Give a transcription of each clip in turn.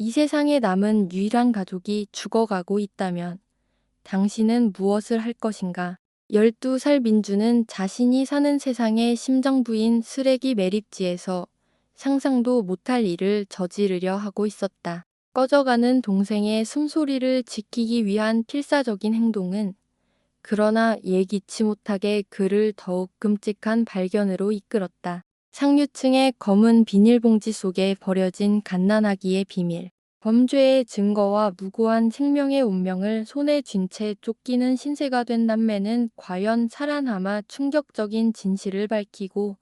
이 세상에 남은 유일한 가족이 죽어가고 있다면 당신은 무엇을 할 것인가? 12살 민주는 자신이 사는 세상의 심정부인 쓰레기 매립지에서 상상도 못할 일을 저지르려 하고 있었다. 꺼져가는 동생의 숨소리를 지키기 위한 필사적인 행동은 그러나 예기치 못하게 그를 더욱 끔찍한 발견으로 이끌었다. 상류층의 검은 비닐봉지 속에 버려진 갓난아기의 비밀. 범죄의 증거와 무고한 생명의 운명을 손에 쥔 채 쫓기는 신세가 된 남매는 과연 살아남아 충격적인 진실을 밝히고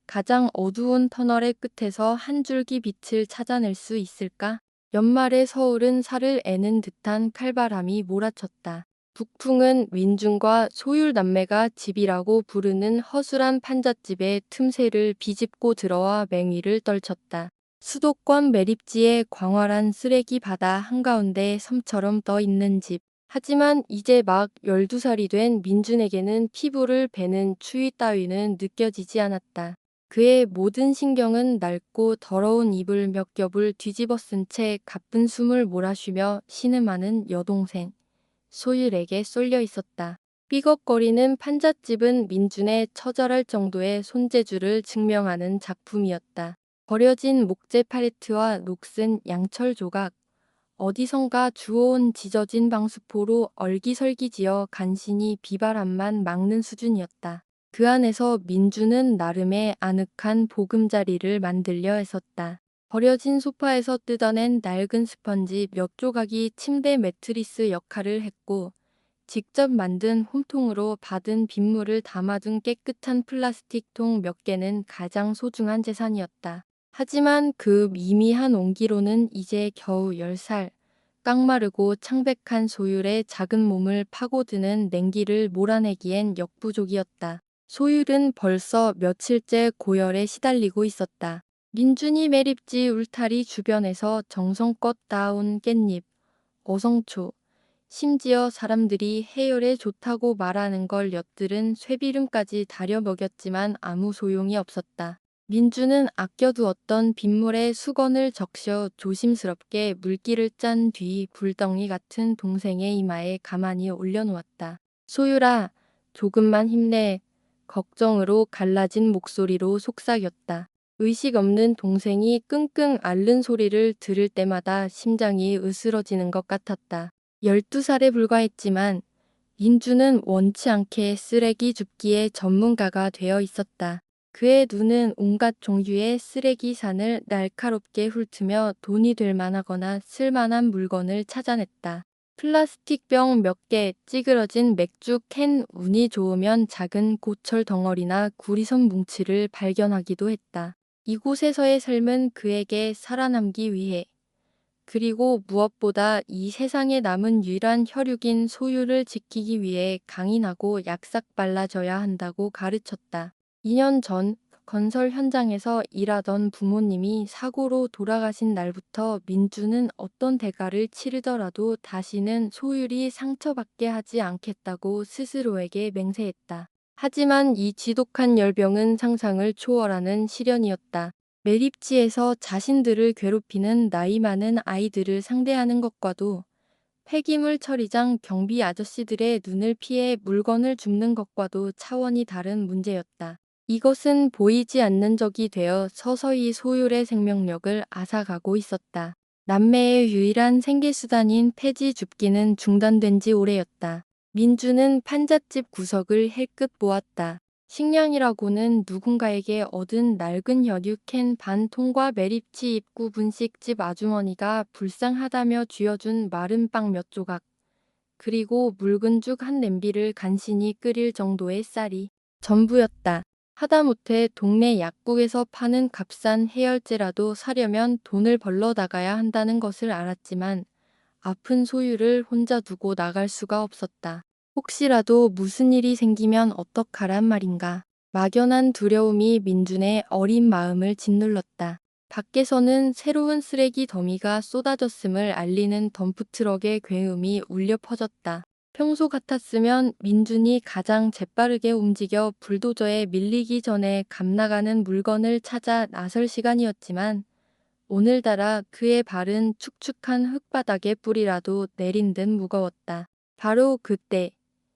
가장 어두운 터널의 끝에서 한 줄기 빛을 찾아낼 수 있을까? 연말의 서울은 살을 애는 듯한 칼바람이 몰아쳤다. 북풍은 민중과 소율 남매가 집이라고 부르는 허술한 판잣집의 틈새를 비집고 들어와 맹위를 떨쳤다. 수도권 매립지의 광활한 쓰레기 바다 한가운데 섬처럼 떠 있는 집. 하지만 이제 막 12살이 된 민준에게는 피부를 베는 추위 따위는 느껴지지 않았다. 그의 모든 신경은 낡고 더러운 이불 몇 겹을 뒤집어 쓴 채 가쁜 숨을 몰아쉬며 신음하는 여동생 소율에게 쏠려 있었다. 삐걱거리는 판잣집은 민준의 처절할 정도의 손재주를 증명하는 작품이었다. 버려진 목재 팔레트와 녹슨 양철 조각, 어디선가 주워온 지져진 방수포로 얼기설기지어 간신히 비바람만 막는 수준이었다. 그 안에서 민주는 나름의 아늑한 보금자리를 만들려 애썼다. 버려진 소파에서 뜯어낸 낡은 스펀지 몇 조각이 침대 매트리스 역할을 했고 직접 만든 홈통으로 받은 빗물을 담아둔 깨끗한 플라스틱 통 몇 개는 가장 소중한 재산이었다. 하지만 그 미미한 온기로는 이제 겨우 10살, 깡마르고 창백한 소율의 작은 몸을 파고드는 냉기를 몰아내기엔 역부족이었다. 소율은 벌써 며칠째 고열에 시달리고 있었다. 민준이 매립지 울타리 주변에서 정성껏 따온 깻잎, 어성초, 심지어 사람들이 해열에 좋다고 말하는 걸 엿들은 쇠비름까지 다려 먹였지만 아무 소용이 없었다. 민주는 아껴두었던 빗물에 수건을 적셔 조심스럽게 물기를 짠 뒤 불덩이 같은 동생의 이마에 가만히 올려놓았다. 소율아, 조금만 힘내. 걱정으로 갈라진 목소리로 속삭였다. 의식 없는 동생이 끙끙 앓는 소리를 들을 때마다 심장이 으스러지는 것 같았다. 12살에 불과했지만 민주는 원치 않게 쓰레기 줍기의 전문가가 되어 있었다. 그의 눈은 온갖 종류의 쓰레기 산을 날카롭게 훑으며 돈이 될 만하거나 쓸만한 물건을 찾아냈다. 플라스틱 병 몇 개, 찌그러진 맥주 캔, 운이 좋으면 작은 고철 덩어리나 구리선 뭉치를 발견하기도 했다. 이곳에서의 삶은 그에게 살아남기 위해 그리고 무엇보다 이 세상에 남은 유일한 혈육인 소유를 지키기 위해 강인하고 약삭발라져야 한다고 가르쳤다. 2년 전 건설 현장에서 일하던 부모님이 사고로 돌아가신 날부터 민주는 어떤 대가를 치르더라도 다시는 소율이 상처받게 하지 않겠다고 스스로에게 맹세했다. 하지만 이 지독한 열병은 상상을 초월하는 시련이었다. 매립지에서 자신들을 괴롭히는 나이 많은 아이들을 상대하는 것과도 폐기물 처리장 경비 아저씨들의 눈을 피해 물건을 줍는 것과도 차원이 다른 문제였다. 이것은 보이지 않는 적이 되어 서서히 소율의 생명력을 앗아가고 있었다. 남매의 유일한 생계수단인 폐지 줍기는 중단된 지 오래였다. 민주는 판잣집 구석을 힐끗 보았다. 식량이라고는 누군가에게 얻은 낡은 연유캔 반 통과 매립지 입구 분식집 아주머니가 불쌍하다며 쥐어준 마른 빵 몇 조각, 그리고 묽은 죽 한 냄비를 간신히 끓일 정도의 쌀이 전부였다. 하다못해 동네 약국에서 파는 값싼 해열제라도 사려면 돈을 벌러 나가야 한다는 것을 알았지만 아픈 소유를 혼자 두고 나갈 수가 없었다. 혹시라도 무슨 일이 생기면 어떡하란 말인가. 막연한 두려움이 민준의 어린 마음을 짓눌렀다. 밖에서는 새로운 쓰레기 더미가 쏟아졌음을 알리는 덤프트럭의 굉음이 울려 퍼졌다. 평소 같았으면 민준이 가장 재빠르게 움직여 불도저에 밀리기 전에 감나가는 물건을 찾아 나설 시간이었지만 오늘따라 그의 발은 축축한 흙바닥에 뿌리라도 내린 듯 무거웠다. 바로 그때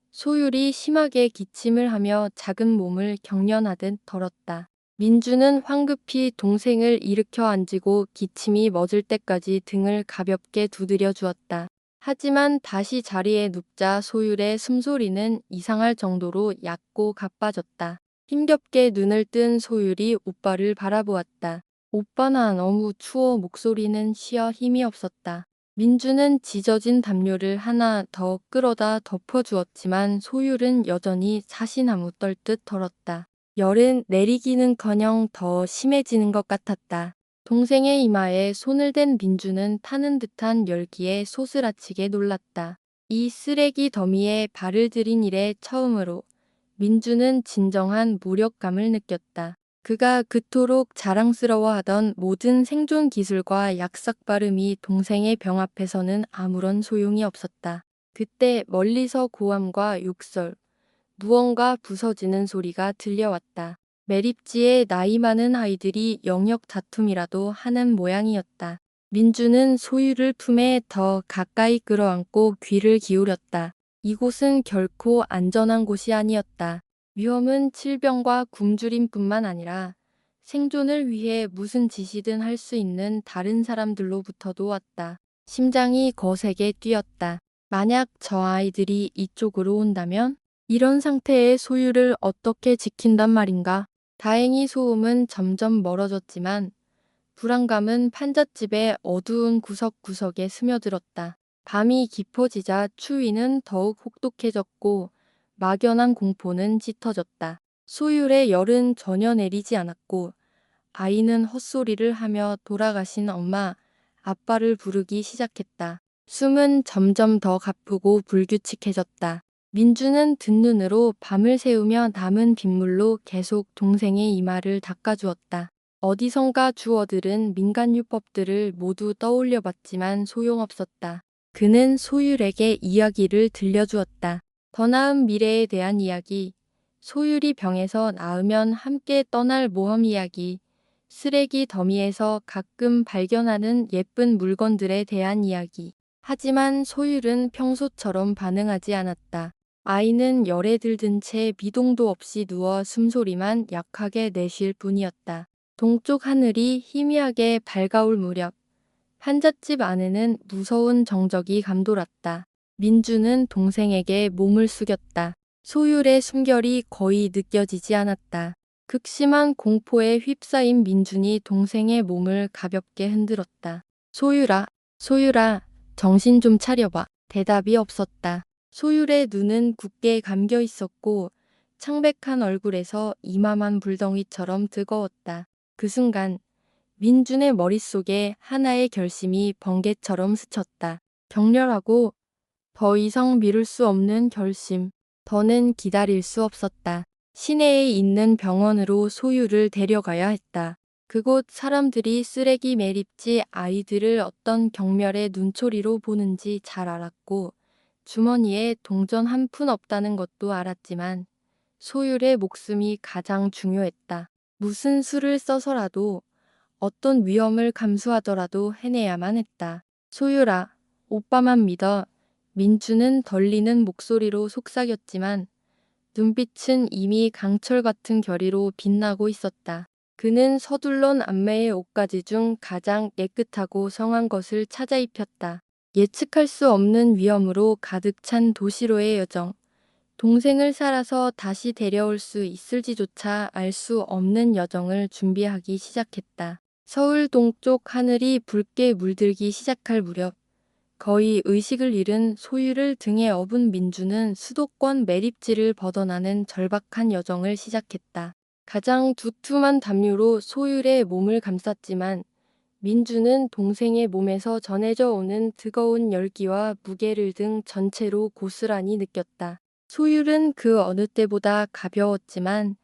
소율이 심하게 기침을 하며 작은 몸을 경련하듯 덜었다. 민주는 황급히 동생을 일으켜 앉히고 기침이 멎을 때까지 등을 가볍게 두드려 주었다. 하지만 다시 자리에 눕자 소율의 숨소리는 이상할 정도로 얕고 가빠졌다. 힘겹게 눈을 뜬 소율이 오빠를 바라보았다. 오빠 나 너무 추워. 목소리는 쉬어 힘이 없었다. 민주는 지져진 담요를 하나 더 끌어다 덮어주었지만 소율은 여전히 사시나무 떨듯 덜었다. 열은 내리기는커녕 더 심해지는 것 같았다. 동생의 이마에 손을 댄 민주는 타는 듯한 열기에 소스라치게 놀랐다. 이 쓰레기 더미에 발을 들인 이래 처음으로 민주는 진정한 무력감을 느꼈다. 그가 그토록 자랑스러워하던 모든 생존 기술과 약삭 발음이 동생의 병 앞에서는 아무런 소용이 없었다. 그때 멀리서 고함과 욕설, 무언가 부서지는 소리가 들려왔다. 매립지에 나이 많은 아이들이 영역 다툼이라도 하는 모양이었다. 민주는 소유를 품에 더 가까이 끌어안고 귀를 기울였다. 이곳은 결코 안전한 곳이 아니었다. 위험은 질병과 굶주림뿐만 아니라 생존을 위해 무슨 짓이든 할 수 있는 다른 사람들로부터도 왔다. 심장이 거세게 뛰었다. 만약 저 아이들이 이쪽으로 온다면? 이런 상태의 소유를 어떻게 지킨단 말인가? 다행히 소음은 점점 멀어졌지만 불안감은 판잣집의 어두운 구석구석에 스며들었다. 밤이 깊어지자 추위는 더욱 혹독해졌고 막연한 공포는 짙어졌다. 소율의 열은 전혀 내리지 않았고 아이는 헛소리를 하며 돌아가신 엄마, 아빠를 부르기 시작했다. 숨은 점점 더 가쁘고 불규칙해졌다. 민주는 든눈으로 밤을 새우며 남은 빗물로 계속 동생의 이마를 닦아주었다. 어디선가 주워들은 민간요법들을 모두 떠올려 봤지만 소용없었다. 그는 소율에게 이야기를 들려주었다. 더 나은 미래에 대한 이야기, 소율이 병에서 나으면 함께 떠날 모험 이야기, 쓰레기 더미에서 가끔 발견하는 예쁜 물건들에 대한 이야기. 하지만 소율은 평소처럼 반응하지 않았다. 아이는 열에 들든 채 미동도 없이 누워 숨소리만 약하게 내쉴 뿐이었다. 동쪽 하늘이 희미하게 밝아올 무렵 한잣집 안에는 무서운 정적이 감돌았다. 민주는 동생에게 몸을 숙였다. 소율의 숨결이 거의 느껴지지 않았다. 극심한 공포에 휩싸인 민준이 동생의 몸을 가볍게 흔들었다. 소율아, 소율아, 정신 좀 차려봐. 대답이 없었다. 소율의 눈은 굳게 감겨 있었고 창백한 얼굴에서 이마만 불덩이처럼 뜨거웠다. 그 순간 민준의 머릿속에 하나의 결심이 번개처럼 스쳤다. 격렬하고 더 이상 미룰 수 없는 결심. 더는 기다릴 수 없었다. 시내에 있는 병원으로 소유를 데려가야 했다. 그곳 사람들이 쓰레기 매립지 아이들을 어떤 경멸의 눈초리로 보는지 잘 알았고 주머니에 동전 한 푼 없다는 것도 알았지만 소율의 목숨이 가장 중요했다. 무슨 수를 써서라도 어떤 위험을 감수하더라도 해내야만 했다. 소율아, 오빠만 믿어. 민주는 떨리는 목소리로 속삭였지만 눈빛은 이미 강철 같은 결의로 빛나고 있었다. 그는 서둘러 안매의 옷가지 중 가장 깨끗하고 성한 것을 찾아 입혔다. 예측할 수 없는 위험으로 가득 찬 도시로의 여정. 동생을 살아서 다시 데려올 수 있을지조차 알 수 없는 여정을 준비하기 시작했다. 서울 동쪽 하늘이 붉게 물들기 시작할 무렵 거의 의식을 잃은 소유를 등에 업은 민주는 수도권 매립지를 벗어나는 절박한 여정을 시작했다. 가장 두툼한 담요로 소율의 몸을 감쌌지만 민주는 동생의 몸에서 전해져 오는 뜨거운 열기와 무게를 등 전체로 고스란히 느꼈다. 소율은 그 어느 때보다 가벼웠지만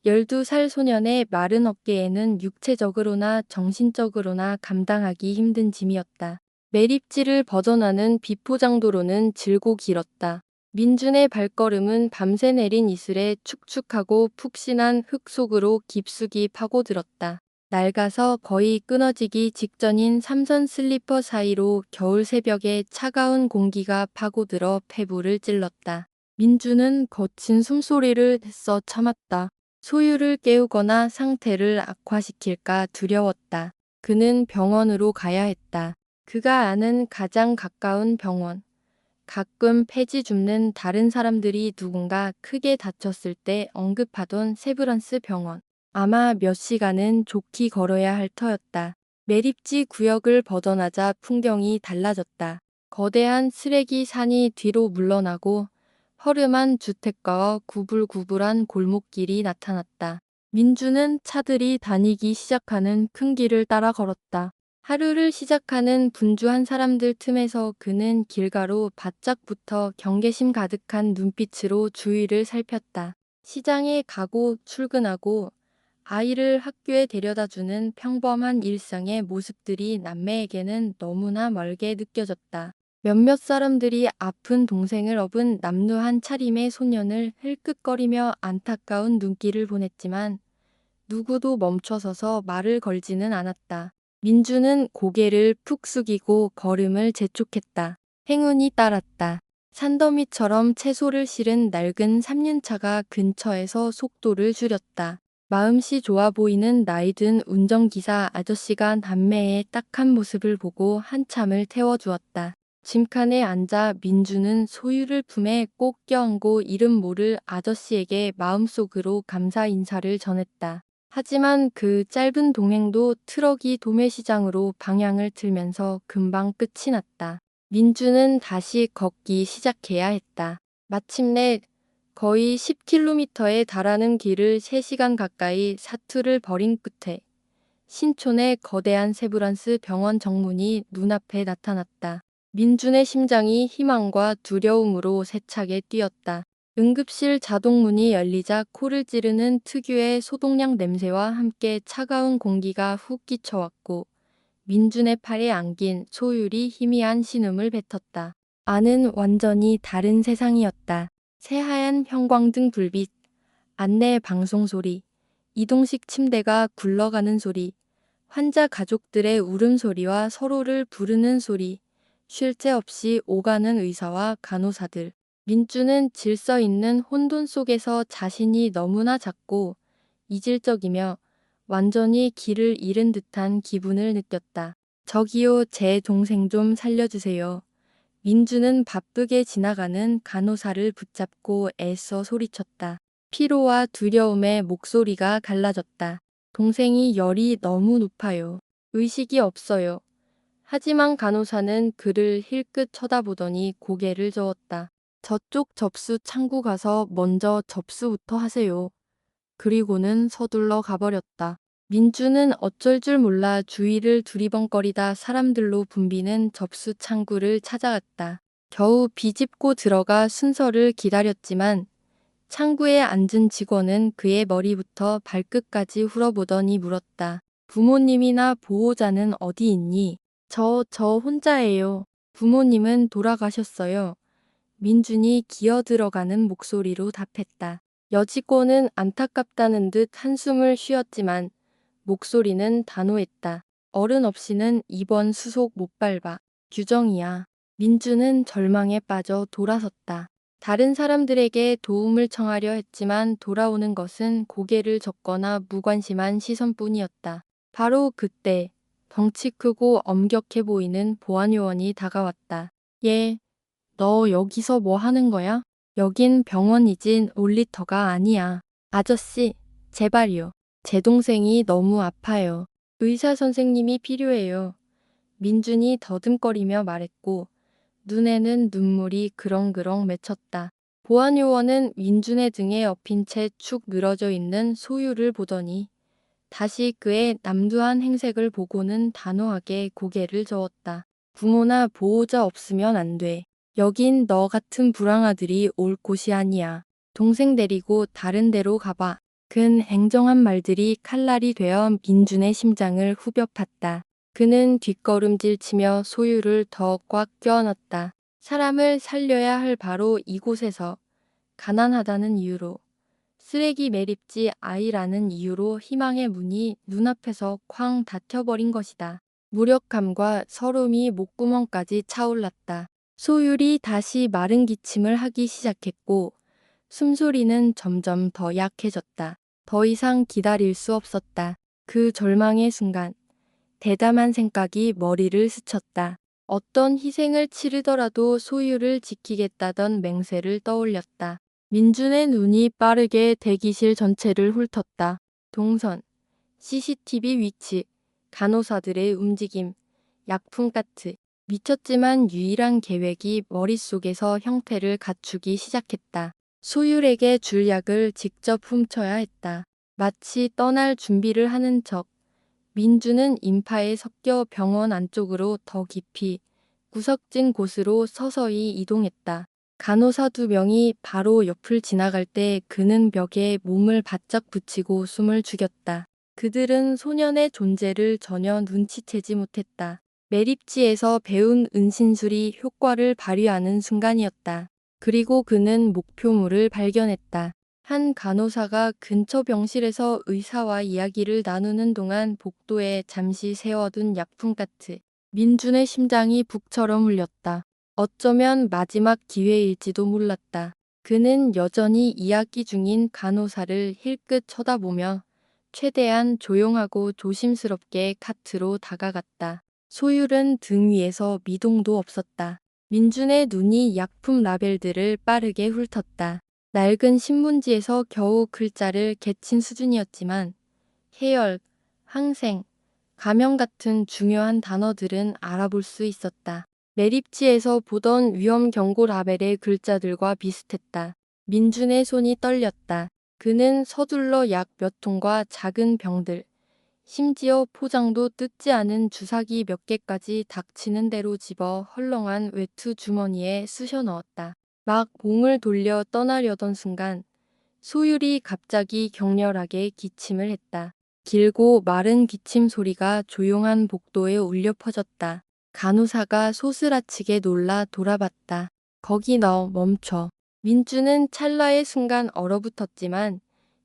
12살 소년의 마른 어깨에는 육체적으로나 정신적으로나 감당하기 힘든 짐이었다. 매립지를 벗어나는 비포장도로는 질고 길었다. 민준의 발걸음은 밤새 내린 이슬에 축축하고 푹신한 흙 속으로 깊숙이 파고들었다. 낡아서 거의 끊어지기 직전인 삼선 슬리퍼 사이로 겨울 새벽에 차가운 공기가 파고들어 폐부를 찔렀다. 민주는 거친 숨소리를 내서 참았다. 소유를 깨우거나 상태를 악화시킬까 두려웠다. 그는 병원으로 가야 했다. 그가 아는 가장 가까운 병원. 가끔 폐지 줍는 다른 사람들이 누군가 크게 다쳤을 때 언급하던 세브란스 병원. 아마 몇 시간은 좋게 걸어야 할 터였다. 매립지 구역을 벗어나자 풍경이 달라졌다. 거대한 쓰레기 산이 뒤로 물러나고 허름한 주택가와 구불구불한 골목길이 나타났다. 민주는 차들이 다니기 시작하는 큰 길을 따라 걸었다. 하루를 시작하는 분주한 사람들 틈에서 그는 길가로 바짝붙어 경계심 가득한 눈빛으로 주위를 살폈다. 시장에 가고 출근하고 아이를 학교에 데려다주는 평범한 일상의 모습들이 남매에게는 너무나 멀게 느껴졌다. 몇몇 사람들이 아픈 동생을 업은 남루한 차림의 소년을 힐끗거리며 안타까운 눈길을 보냈지만 누구도 멈춰서서 말을 걸지는 않았다. 민주는 고개를 푹 숙이고 걸음을 재촉했다. 행운이 따랐다. 산더미처럼 채소를 실은 낡은 삼륜차가 근처에서 속도를 줄였다. 마음씨 좋아 보이는 나이든 운전기사 아저씨가 남매의 딱한 모습을 보고 한참을 태워주었다. 짐칸에 앉아 민주는 소유를 품에 꼭 껴안고 이름 모를 아저씨에게 마음속으로 감사 인사를 전했다. 하지만 그 짧은 동행도 트럭이 도매시장으로 방향을 틀면서 금방 끝이 났다. 민주는 다시 걷기 시작해야 했다. 마침내 거의 10km에 달하는 길을 3시간 가까이 사투를 벌인 끝에 신촌의 거대한 세브란스 병원 정문이 눈앞에 나타났다. 민준의 심장이 희망과 두려움으로 세차게 뛰었다. 응급실 자동문이 열리자 코를 찌르는 특유의 소독약 냄새와 함께 차가운 공기가 훅 끼쳐왔고 민준의 팔에 안긴 소율이 희미한 신음을 뱉었다. 안은 완전히 다른 세상이었다. 새하얀 형광등 불빛, 안내 방송 소리, 이동식 침대가 굴러가는 소리, 환자 가족들의 울음소리와 서로를 부르는 소리, 쉴 새 없이 오가는 의사와 간호사들. 민주는 질서 있는 혼돈 속에서 자신이 너무나 작고 이질적이며 완전히 길을 잃은 듯한 기분을 느꼈다. 저기요, 제 동생 좀 살려주세요. 민주는 바쁘게 지나가는 간호사를 붙잡고 애써 소리쳤다. 피로와 두려움에 목소리가 갈라졌다. 동생이 열이 너무 높아요. 의식이 없어요. 하지만 간호사는 그를 힐끗 쳐다보더니 고개를 저었다. 저쪽 접수 창구 가서 먼저 접수부터 하세요. 그리고는 서둘러 가버렸다. 민주는 어쩔 줄 몰라 주위를 두리번거리다 사람들로 붐비는 접수 창구를 찾아갔다. 겨우 비집고 들어가 순서를 기다렸지만 창구에 앉은 직원은 그의 머리부터 발끝까지 훑어보더니 물었다. 부모님이나 보호자는 어디 있니? 저 혼자예요. 부모님은 돌아가셨어요. 민준이 기어들어가는 목소리로 답했다. 여직원은 안타깝다는 듯 한숨을 쉬었지만 목소리는 단호했다. 어른 없이는 이번 수속 못 밟아. 규정이야. 민주는 절망에 빠져 돌아섰다. 다른 사람들에게 도움을 청하려 했지만 돌아오는 것은 고개를 젓거나 무관심한 시선뿐이었다. 바로 그때 덩치 크고 엄격해 보이는 보안요원이 다가왔다. 얘, 너 여기서 뭐 하는 거야? 여긴 병원이진 놀이터가 아니야. 아저씨, 제발요. 제 동생이 너무 아파요. 의사 선생님이 필요해요. 민준이 더듬거리며 말했고 눈에는 눈물이 그렁그렁 맺혔다. 보안요원은 민준의 등에 엎인 채 축 늘어져 있는 소유를 보더니 다시 그의 남두한 행색을 보고는 단호하게 고개를 저었다. 부모나 보호자 없으면 안 돼. 여긴 너 같은 불황아들이 올 곳이 아니야. 동생 데리고 다른 데로 가봐. 근 행정한 말들이 칼날이 되어 민준의 심장을 후벼 팠다. 그는 뒷걸음질 치며 소유를 더 꽉 껴안았다. 사람을 살려야 할 바로 이곳에서 가난하다는 이유로 쓰레기 매립지 아이라는 이유로 희망의 문이 눈앞에서 쾅 닫혀버린 것이다. 무력감과 서름이 목구멍까지 차올랐다. 소율이 다시 마른 기침을 하기 시작했고 숨소리는 점점 더 약해졌다. 더 이상 기다릴 수 없었다. 그 절망의 순간 대담한 생각이 머리를 스쳤다. 어떤 희생을 치르더라도 소유를 지키겠다던 맹세를 떠올렸다. 민준의 눈이 빠르게 대기실 전체를 훑었다. 동선, CCTV 위치, 간호사들의 움직임, 약품 카트. 미쳤지만 유일한 계획이 머릿속에서 형태를 갖추기 시작했다. 소율에게 줄 약을 직접 훔쳐야 했다. 마치 떠날 준비를 하는 척. 민주는 인파에 섞여 병원 안쪽으로 더 깊이 구석진 곳으로 서서히 이동했다. 간호사 2명이 바로 옆을 지나갈 때 그는 벽에 몸을 바짝 붙이고 숨을 죽였다. 그들은 소년의 존재를 전혀 눈치채지 못했다. 매립지에서 배운 은신술이 효과를 발휘하는 순간이었다. 그리고 그는 목표물을 발견했다. 한 간호사가 근처 병실에서 의사와 이야기를 나누는 동안 복도에 잠시 세워둔 약품 카트. 민준의 심장이 북처럼 울렸다. 어쩌면 마지막 기회일지도 몰랐다. 그는 여전히 이야기 중인 간호사를 힐끗 쳐다보며 최대한 조용하고 조심스럽게 카트로 다가갔다. 소율은 등 위에서 미동도 없었다. 민준의 눈이 약품 라벨들을 빠르게 훑었다. 낡은 신문지에서 겨우 글자를 개친 수준이었지만 해열, 항생, 감염 같은 중요한 단어들은 알아볼 수 있었다. 매립지에서 보던 위험 경고 라벨의 글자들과 비슷했다. 민준의 손이 떨렸다. 그는 서둘러 약 몇 통과 작은 병들, 심지어 포장도 뜯지 않은 주사기 몇 개까지 닥치는 대로 집어 헐렁한 외투 주머니에 쑤셔 넣었다. 막 몸을 돌려 떠나려던 순간 소율이 갑자기 격렬하게 기침을 했다. 길고 마른 기침 소리가 조용한 복도에 울려 퍼졌다. 간호사가 소스라치게 놀라 돌아봤다. 거기 너 멈춰. 민주는 찰나의 순간 얼어붙었지만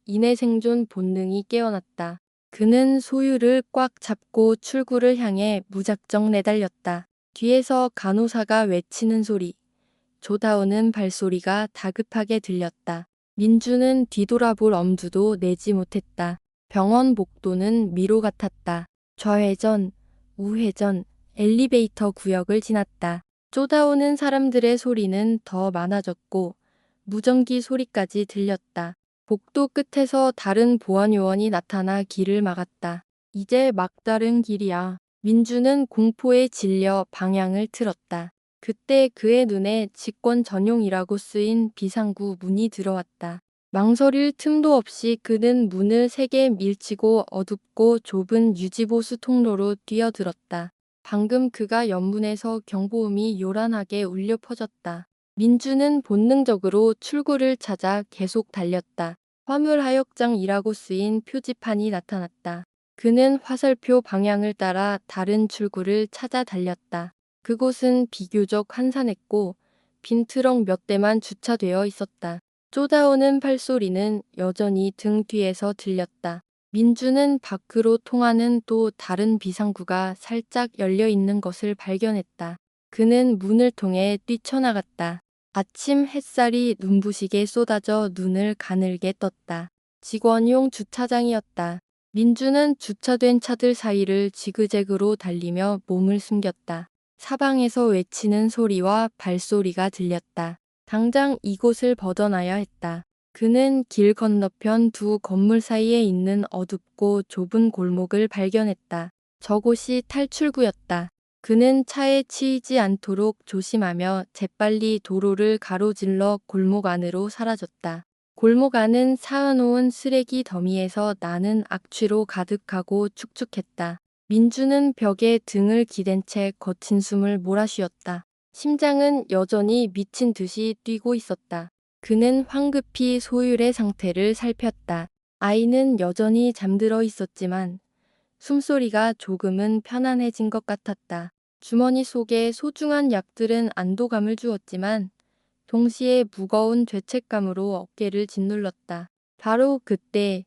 인해 생존 본능이 깨어났다. 그는 소율을 꽉 잡고 출구를 향해 무작정 내달렸다. 뒤에서 간호사가 외치는 소리, 조다오는 발소리가 다급하게 들렸다. 민주는 뒤돌아볼 엄두도 내지 못했다. 병원 복도는 미로 같았다. 좌회전, 우회전, 엘리베이터 구역을 지났다. 쏟아오는 사람들의 소리는 더 많아졌고 무전기 소리까지 들렸다. 복도 끝에서 다른 보안요원이 나타나 길을 막았다. 이제 막다른 길이야. 민주는 공포에 질려 방향을 틀었다. 그때 그의 눈에 직권 전용이라고 쓰인 비상구 문이 들어왔다. 망설일 틈도 없이 그는 문을 세게 밀치고 어둡고 좁은 유지보수 통로로 뛰어들었다. 방금 그가 연문에서 경보음이 요란하게 울려 퍼졌다. 민주는 본능적으로 출구를 찾아 계속 달렸다. 화물하역장이라고 쓰인 표지판이 나타났다. 그는 화살표 방향을 따라 다른 출구를 찾아 달렸다. 그곳은 비교적 한산했고 빈 트럭 몇 대만 주차되어 있었다. 쏟아오는 팔소리는 여전히 등 뒤에서 들렸다. 민주는 밖으로 통하는 또 다른 비상구가 살짝 열려 있는 것을 발견했다. 그는 문을 통해 뛰쳐나갔다. 아침 햇살이 눈부시게 쏟아져 눈을 가늘게 떴다. 직원용 주차장이었다. 민주는 주차된 차들 사이를 지그재그로 달리며 몸을 숨겼다. 사방에서 외치는 소리와 발소리가 들렸다. 당장 이곳을 벗어나야 했다. 그는 길 건너편 두 건물 사이에 있는 어둡고 좁은 골목을 발견했다. 저곳이 탈출구였다. 그는 차에 치이지 않도록 조심하며 재빨리 도로를 가로질러 골목 안으로 사라졌다. 골목 안은 쌓아놓은 쓰레기 더미에서 나는 악취로 가득하고 축축했다. 민주는 벽에 등을 기댄 채 거친 숨을 몰아쉬었다. 심장은 여전히 미친 듯이 뛰고 있었다. 그는 황급히 소율의 상태를 살폈다. 아이는 여전히 잠들어 있었지만 숨소리가 조금은 편안해진 것 같았다. 주머니 속에 소중한 약들은 안도감을 주었지만 동시에 무거운 죄책감으로 어깨를 짓눌렀다. 바로 그때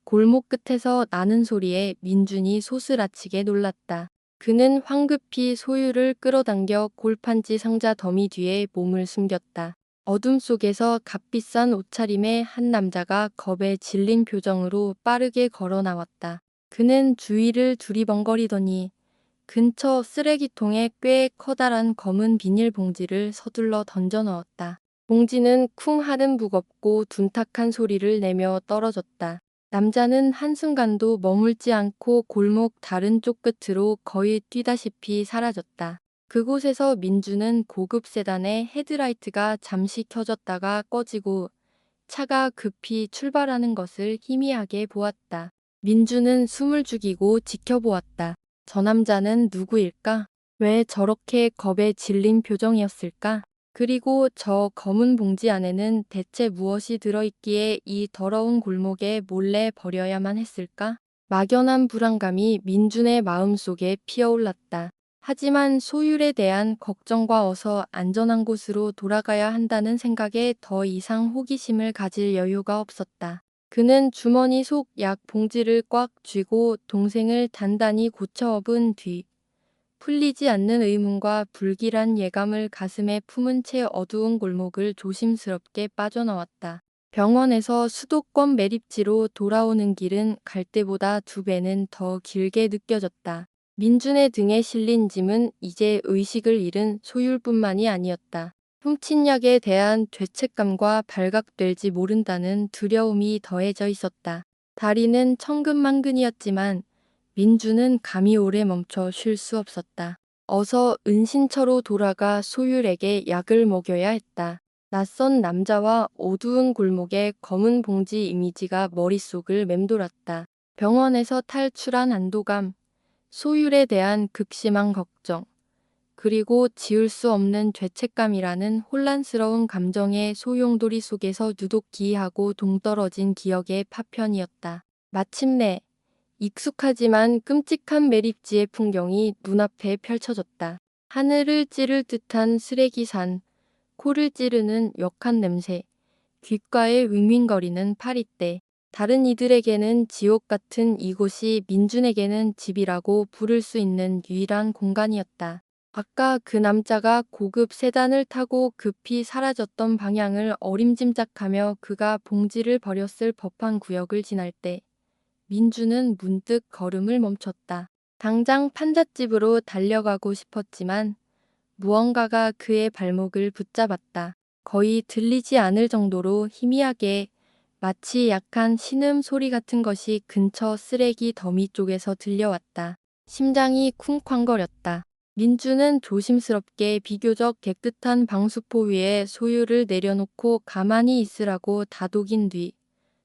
골목 끝에서 나는 소리에 민준이 소스라치게 놀랐다. 그는 황급히 소유를 끌어당겨 골판지 상자 더미 뒤에 몸을 숨겼다. 어둠 속에서 값비싼 옷차림의 한 남자가 겁에 질린 표정으로 빠르게 걸어 나왔다. 그는 주위를 두리번거리더니 근처 쓰레기통에 꽤 커다란 검은 비닐봉지를 서둘러 던져 넣었다. 봉지는 쿵 하는 무겁고 둔탁한 소리를 내며 떨어졌다. 남자는 한순간도 머물지 않고 골목 다른 쪽 끝으로 거의 뛰다시피 사라졌다. 그곳에서 민주는 고급 세단의 헤드라이트가 잠시 켜졌다가 꺼지고 차가 급히 출발하는 것을 희미하게 보았다. 민주는 숨을 죽이고 지켜보았다. 저 남자는 누구일까? 왜 저렇게 겁에 질린 표정이었을까? 그리고 저 검은 봉지 안에는 대체 무엇이 들어있기에 이 더러운 골목에 몰래 버려야만 했을까? 막연한 불안감이 민준의 마음속에 피어올랐다. 하지만 소율에 대한 걱정과 어서 안전한 곳으로 돌아가야 한다는 생각에 더 이상 호기심을 가질 여유가 없었다. 그는 주머니 속 약 봉지를 꽉 쥐고 동생을 단단히 고쳐 업은 뒤 풀리지 않는 의문과 불길한 예감을 가슴에 품은 채 어두운 골목을 조심스럽게 빠져나왔다. 병원에서 수도권 매립지로 돌아오는 길은 갈 때보다 2배는 더 길게 느껴졌다. 민준의 등에 실린 짐은 이제 의식을 잃은 소율뿐만이 아니었다. 훔친 약에 대한 죄책감과 발각될지 모른다는 두려움이 더해져 있었다. 다리는 천근만근이었지만 민주는 감이 오래 멈춰 쉴 수 없었다. 어서 은신처로 돌아가 소율에게 약을 먹여야 했다. 낯선 남자와 어두운 골목의 검은 봉지 이미지가 머릿속을 맴돌았다. 병원에서 탈출한 안도감, 소율에 대한 극심한 걱정, 그리고 지울 수 없는 죄책감이라는 혼란스러운 감정의 소용돌이 속에서 누독기하고 동떨어진 기억의 파편이었다. 마침내 익숙하지만 끔찍한 매립지의 풍경이 눈앞에 펼쳐졌다. 하늘을 찌를 듯한 쓰레기산, 코를 찌르는 역한 냄새, 귓가에 윙윙거리는 파리떼. 다른 이들에게는 지옥 같은 이곳이 민준에게는 집이라고 부를 수 있는 유일한 공간이었다. 아까 그 남자가 고급 세단을 타고 급히 사라졌던 방향을 어림짐작하며 그가 봉지를 버렸을 법한 구역을 지날 때 민주는 문득 걸음을 멈췄다. 당장 판잣집으로 달려가고 싶었지만 무언가가 그의 발목을 붙잡았다. 거의 들리지 않을 정도로 희미하게 마치 약한 신음 소리 같은 것이 근처 쓰레기 더미 쪽에서 들려왔다. 심장이 쿵쾅거렸다. 민주는 조심스럽게 비교적 깨끗한 방수포 위에 소유를 내려놓고 가만히 있으라고 다독인 뒤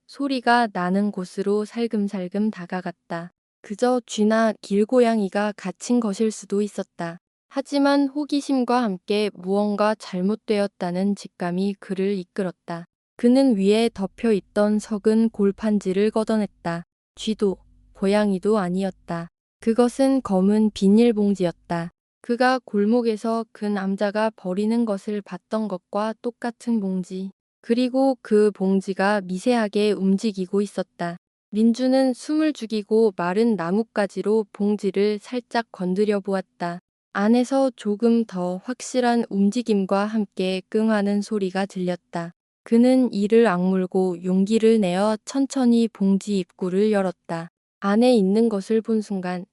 소리가 나는 곳으로 살금살금 다가갔다. 그저 쥐나 길고양이가 갇힌 것일 수도 있었다. 하지만 호기심과 함께 무언가 잘못되었다는 직감이 그를 이끌었다. 그는 위에 덮여 있던 석은 골판지를 걷어냈다. 쥐도 고양이도 아니었다. 그것은 검은 비닐봉지였다. 그가 골목에서 그 남자가 버리는 것을 봤던 것과 똑같은 봉지. 그리고 그 봉지가 미세하게 움직이고 있었다. 민주는 숨을 죽이고 마른 나뭇가지로 봉지를 살짝 건드려 보았다. 안에서 조금 더 확실한 움직임과 함께 끙하는 소리가 들렸다. 그는 이를 악물고 용기를 내어 천천히 봉지 입구를 열었다. 안에 있는 것을 본 순간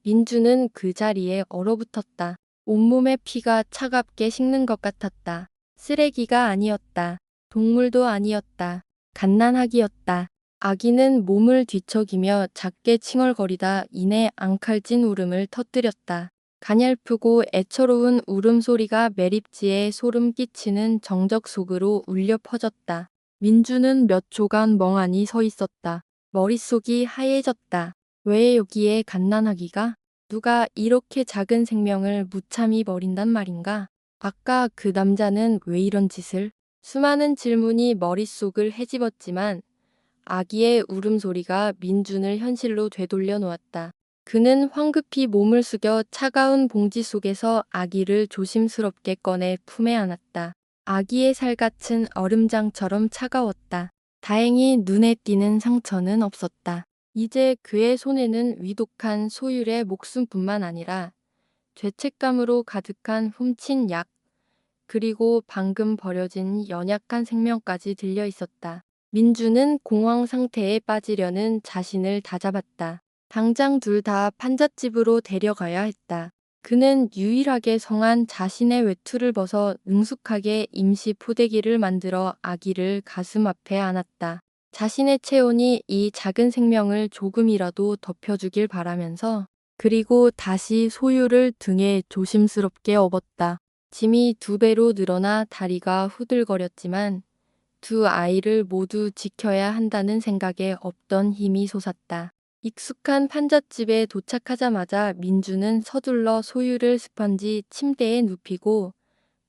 민주는 그 자리에 얼어붙었다. 온몸의 피가 차갑게 식는 것 같았다. 쓰레기가 아니었다. 동물도 아니었다. 갓난아기였다. 아기는 몸을 뒤척이며 작게 칭얼거리다 이내 앙칼진 울음을 터뜨렸다. 가냘프고 애처로운 울음소리가 매립지에 소름 끼치는 정적 속으로 울려 퍼졌다. 민주는 몇 초간 멍하니 서 있었다. 머릿속이 하얘졌다. 왜 여기에 갓난아기가? 누가 이렇게 작은 생명을 무참히 버린단 말인가? 아까 그 남자는 왜 이런 짓을? 수많은 질문이 머릿속을 헤집었지만 아기의 울음소리가 민준을 현실로 되돌려 놓았다. 그는 황급히 몸을 숙여 차가운 봉지 속에서 아기를 조심스럽게 꺼내 품에 안았다. 아기의 살갗은 얼음장처럼 차가웠다. 다행히 눈에 띄는 상처는 없었다. 이제 그의 손에는 위독한 소율의 목숨뿐만 아니라 죄책감으로 가득한 훔친 약, 그리고 방금 버려진 연약한 생명까지 들려 있었다. 민주는 공황 상태에 빠지려는 자신을 다잡았다. 당장 둘 다 판잣집으로 데려가야 했다. 그는 유일하게 성한 자신의 외투를 벗어 능숙하게 임시 포대기를 만들어 아기를 가슴 앞에 안았다. 자신의 체온이 이 작은 생명을 조금이라도 덮여주길 바라면서, 그리고 다시 소유를 등에 조심스럽게 업었다. 짐이 2배로 늘어나 다리가 후들거렸지만 두 아이를 모두 지켜야 한다는 생각에 없던 힘이 솟았다. 익숙한 판잣집에 도착하자마자 민주는 서둘러 소유를 스펀지 침대에 눕히고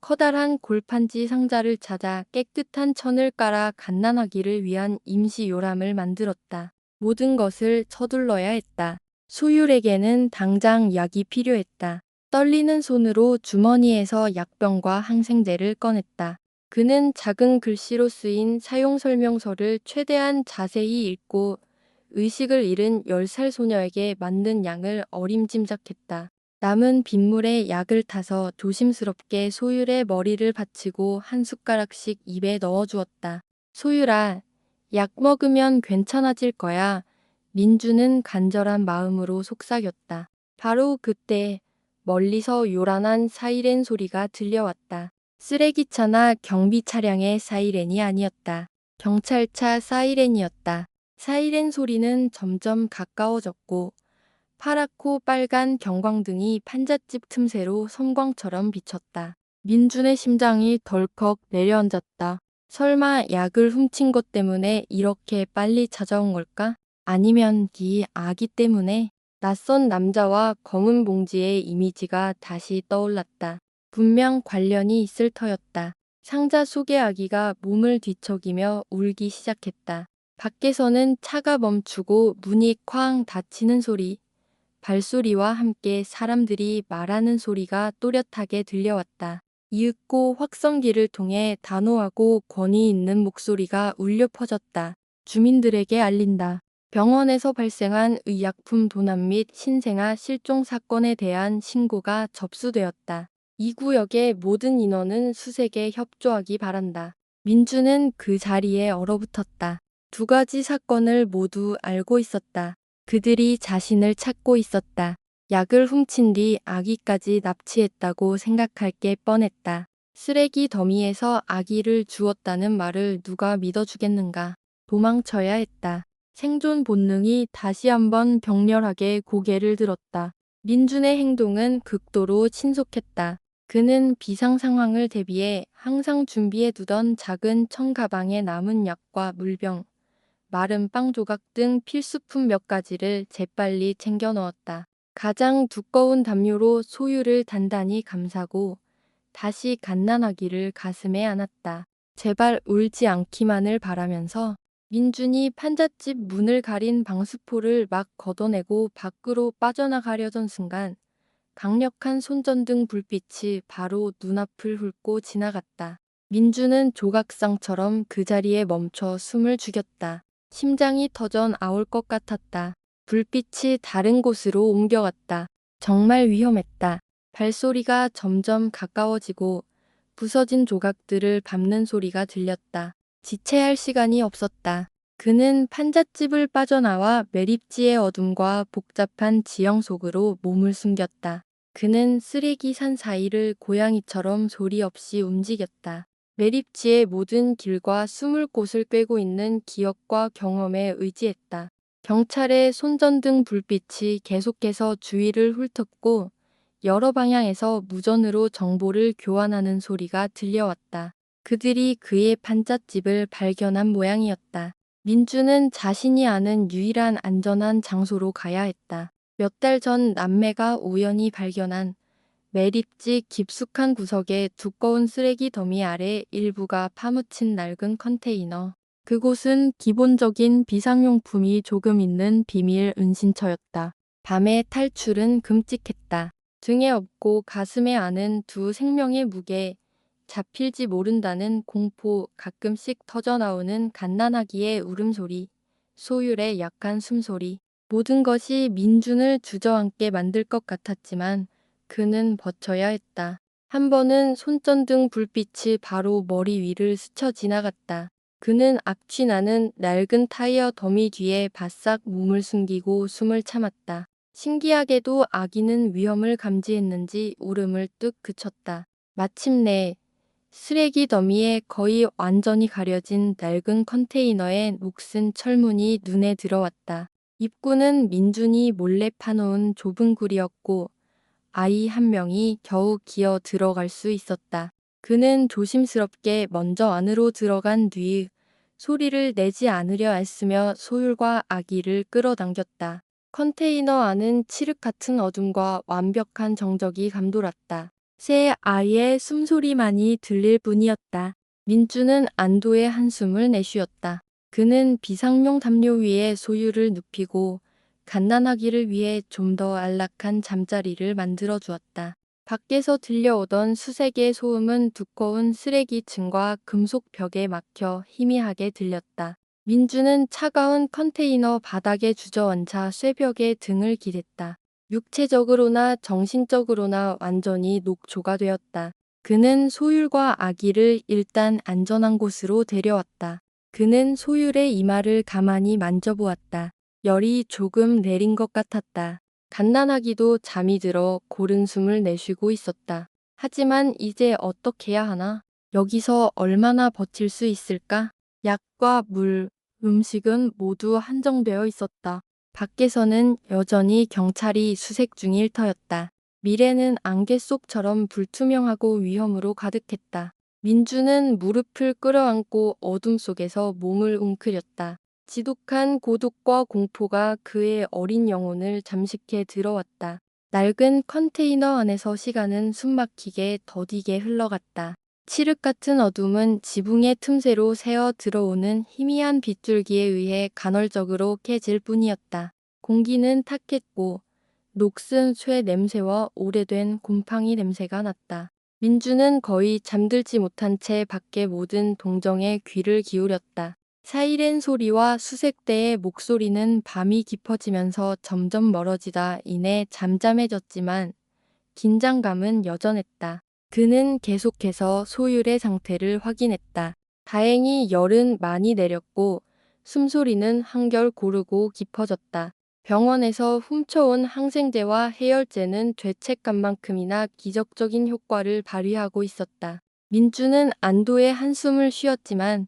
커다란 골판지 상자를 찾아 깨끗한 천을 깔아 갓난아기를 위한 임시 요람을 만들었다. 모든 것을 서둘러야 했다. 소율에게는 당장 약이 필요했다. 떨리는 손으로 주머니에서 약병과 항생제를 꺼냈다. 그는 작은 글씨로 쓰인 사용 설명서를 최대한 자세히 읽고 의식을 잃은 10살 소녀에게 맞는 양을 어림짐작했다. 남은 빗물에 약을 타서 조심스럽게 소율의 머리를 받치고 한 숟가락씩 입에 넣어주었다. 소율아, 약 먹으면 괜찮아질 거야. 민주는 간절한 마음으로 속삭였다. 바로 그때 멀리서 요란한 사이렌 소리가 들려왔다. 쓰레기차나 경비 차량의 사이렌이 아니었다. 경찰차 사이렌이었다. 사이렌 소리는 점점 가까워졌고 파랗고 빨간 경광등이 판잣집 틈새로 섬광처럼 비쳤다. 민준의 심장이 덜컥 내려앉았다. 설마 약을 훔친 것 때문에 이렇게 빨리 찾아온 걸까? 아니면 네 아기 때문에? 낯선 남자와 검은 봉지의 이미지가 다시 떠올랐다. 분명 관련이 있을 터였다. 상자 속의 아기가 몸을 뒤척이며 울기 시작했다. 밖에서는 차가 멈추고 문이 쾅 닫히는 소리, 발소리와 함께 사람들이 말하는 소리가 또렷하게 들려왔다. 이윽고 확성기를 통해 단호하고 권위 있는 목소리가 울려 퍼졌다. 주민들에게 알린다. 병원에서 발생한 의약품 도난 및 신생아 실종 사건에 대한 신고가 접수되었다. 이 구역의 모든 인원은 수색에 협조하기 바란다. 민주는 그 자리에 얼어붙었다. 2가지 사건을 모두 알고 있었다. 그들이 자신을 찾고 있었다. 약을 훔친 뒤 아기까지 납치했다고 생각할 게 뻔했다. 쓰레기 더미에서 아기를 주었다는 말을 누가 믿어주겠는가. 도망쳐야 했다. 생존 본능이 다시 한번 격렬하게 고개를 들었다. 민준의 행동은 극도로 신속했다. 그는 비상 상황을 대비해 항상 준비해두던 작은 청 가방에 남은 약과 물병, 마른 빵 조각 등 필수품 몇 가지를 재빨리 챙겨 넣었다. 가장 두꺼운 담요로 소유를 단단히 감싸고 다시 갓난아기를 가슴에 안았다. 제발 울지 않기만을 바라면서 민준이 판잣집 문을 가린 방수포를 막 걷어내고 밖으로 빠져나가려던 순간 강력한 손전등 불빛이 바로 눈앞을 훑고 지나갔다. 민주는 조각상처럼 그 자리에 멈춰 숨을 죽였다. 심장이 터져 나올 것 같았다. 불빛이 다른 곳으로 옮겨갔다. 정말 위험했다. 발소리가 점점 가까워지고 부서진 조각들을 밟는 소리가 들렸다. 지체할 시간이 없었다. 그는 판잣집을 빠져나와 매립지의 어둠과 복잡한 지형 속으로 몸을 숨겼다. 그는 쓰레기 산 사이를 고양이처럼 소리 없이 움직였다. 매립지의 모든 길과 숨을 곳을 꿰고 있는 기억과 경험에 의지했다. 경찰의 손전등 불빛이 계속해서 주위를 훑었고 여러 방향에서 무전으로 정보를 교환하는 소리가 들려왔다. 그들이 그의 판잣집을 발견한 모양이었다. 민주는 자신이 아는 유일한 안전한 장소로 가야 했다. 몇 달 전 남매가 우연히 발견한 매립지 깊숙한 구석의 두꺼운 쓰레기 더미 아래 일부가 파묻힌 낡은 컨테이너. 그곳은 기본적인 비상용품이 조금 있는 비밀 은신처였다. 밤의 탈출은 끔찍했다. 등에 업고 가슴에 안은 두 생명의 무게, 잡힐지 모른다는 공포, 가끔씩 터져나오는 갓난아기의 울음소리, 소율의 약한 숨소리. 모든 것이 민준을 주저앉게 만들 것 같았지만 그는 버텨야 했다. 한 번은 손전등 불빛이 바로 머리 위를 스쳐 지나갔다. 그는 악취나는 낡은 타이어 더미 뒤에 바싹 몸을 숨기고 숨을 참았다. 신기하게도 아기는 위험을 감지했는지 울음을 뚝 그쳤다. 마침내 쓰레기 더미에 거의 완전히 가려진 낡은 컨테이너에 녹슨 철문이 눈에 들어왔다. 입구는 민준이 몰래 파놓은 좁은 굴이었고 아이 한 명이 겨우 기어 들어갈 수 있었다. 그는 조심스럽게 먼저 안으로 들어간 뒤 소리를 내지 않으려 애쓰며 소율과 아기를 끌어당겼다. 컨테이너 안은 칠흑 같은 어둠과 완벽한 정적이 감돌았다. 새 아이의 숨소리만이 들릴 뿐이었다. 민주는 안도의 한숨을 내쉬었다. 그는 비상용 담요 위에 소율을 눕히고 갓난아기를 위해 좀 더 안락한 잠자리를 만들어 주었다. 밖에서 들려오던 수색의 소음은 두꺼운 쓰레기층과 금속 벽에 막혀 희미하게 들렸다. 민주는 차가운 컨테이너 바닥에 주저앉아 쇠벽에 등을 기댔다. 육체적으로나 정신적으로나 완전히 녹초가 되었다. 그는 소율과 아기를 일단 안전한 곳으로 데려왔다. 그는 소율의 이마를 가만히 만져보았다. 열이 조금 내린 것 같았다. 갓난아기도 잠이 들어 고른 숨을 내쉬고 있었다. 하지만 이제 어떻게 해야 하나? 여기서 얼마나 버틸 수 있을까? 약과 물, 음식은 모두 한정되어 있었다. 밖에서는 여전히 경찰이 수색 중일 터였다. 미래는 안개 속처럼 불투명하고 위험으로 가득했다. 민주는 무릎을 끌어안고 어둠 속에서 몸을 웅크렸다. 지독한 고독과 공포가 그의 어린 영혼을 잠식해 들어왔다. 낡은 컨테이너 안에서 시간은 숨막히게 더디게 흘러갔다. 칠흑 같은 어둠은 지붕의 틈새로 새어 들어오는 희미한 빗줄기에 의해 간헐적으로 깨질 뿐이었다. 공기는 탁했고 녹슨 쇠 냄새와 오래된 곰팡이 냄새가 났다. 민주는 거의 잠들지 못한 채 밖의 모든 동정에 귀를 기울였다. 사이렌 소리와 수색대의 목소리는 밤이 깊어지면서 점점 멀어지다 이내 잠잠해졌지만 긴장감은 여전했다. 그는 계속해서 소율의 상태를 확인했다. 다행히 열은 많이 내렸고 숨소리는 한결 고르고 깊어졌다. 병원에서 훔쳐온 항생제와 해열제는 죄책감만큼이나 기적적인 효과를 발휘하고 있었다. 민주는 안도의 한숨을 쉬었지만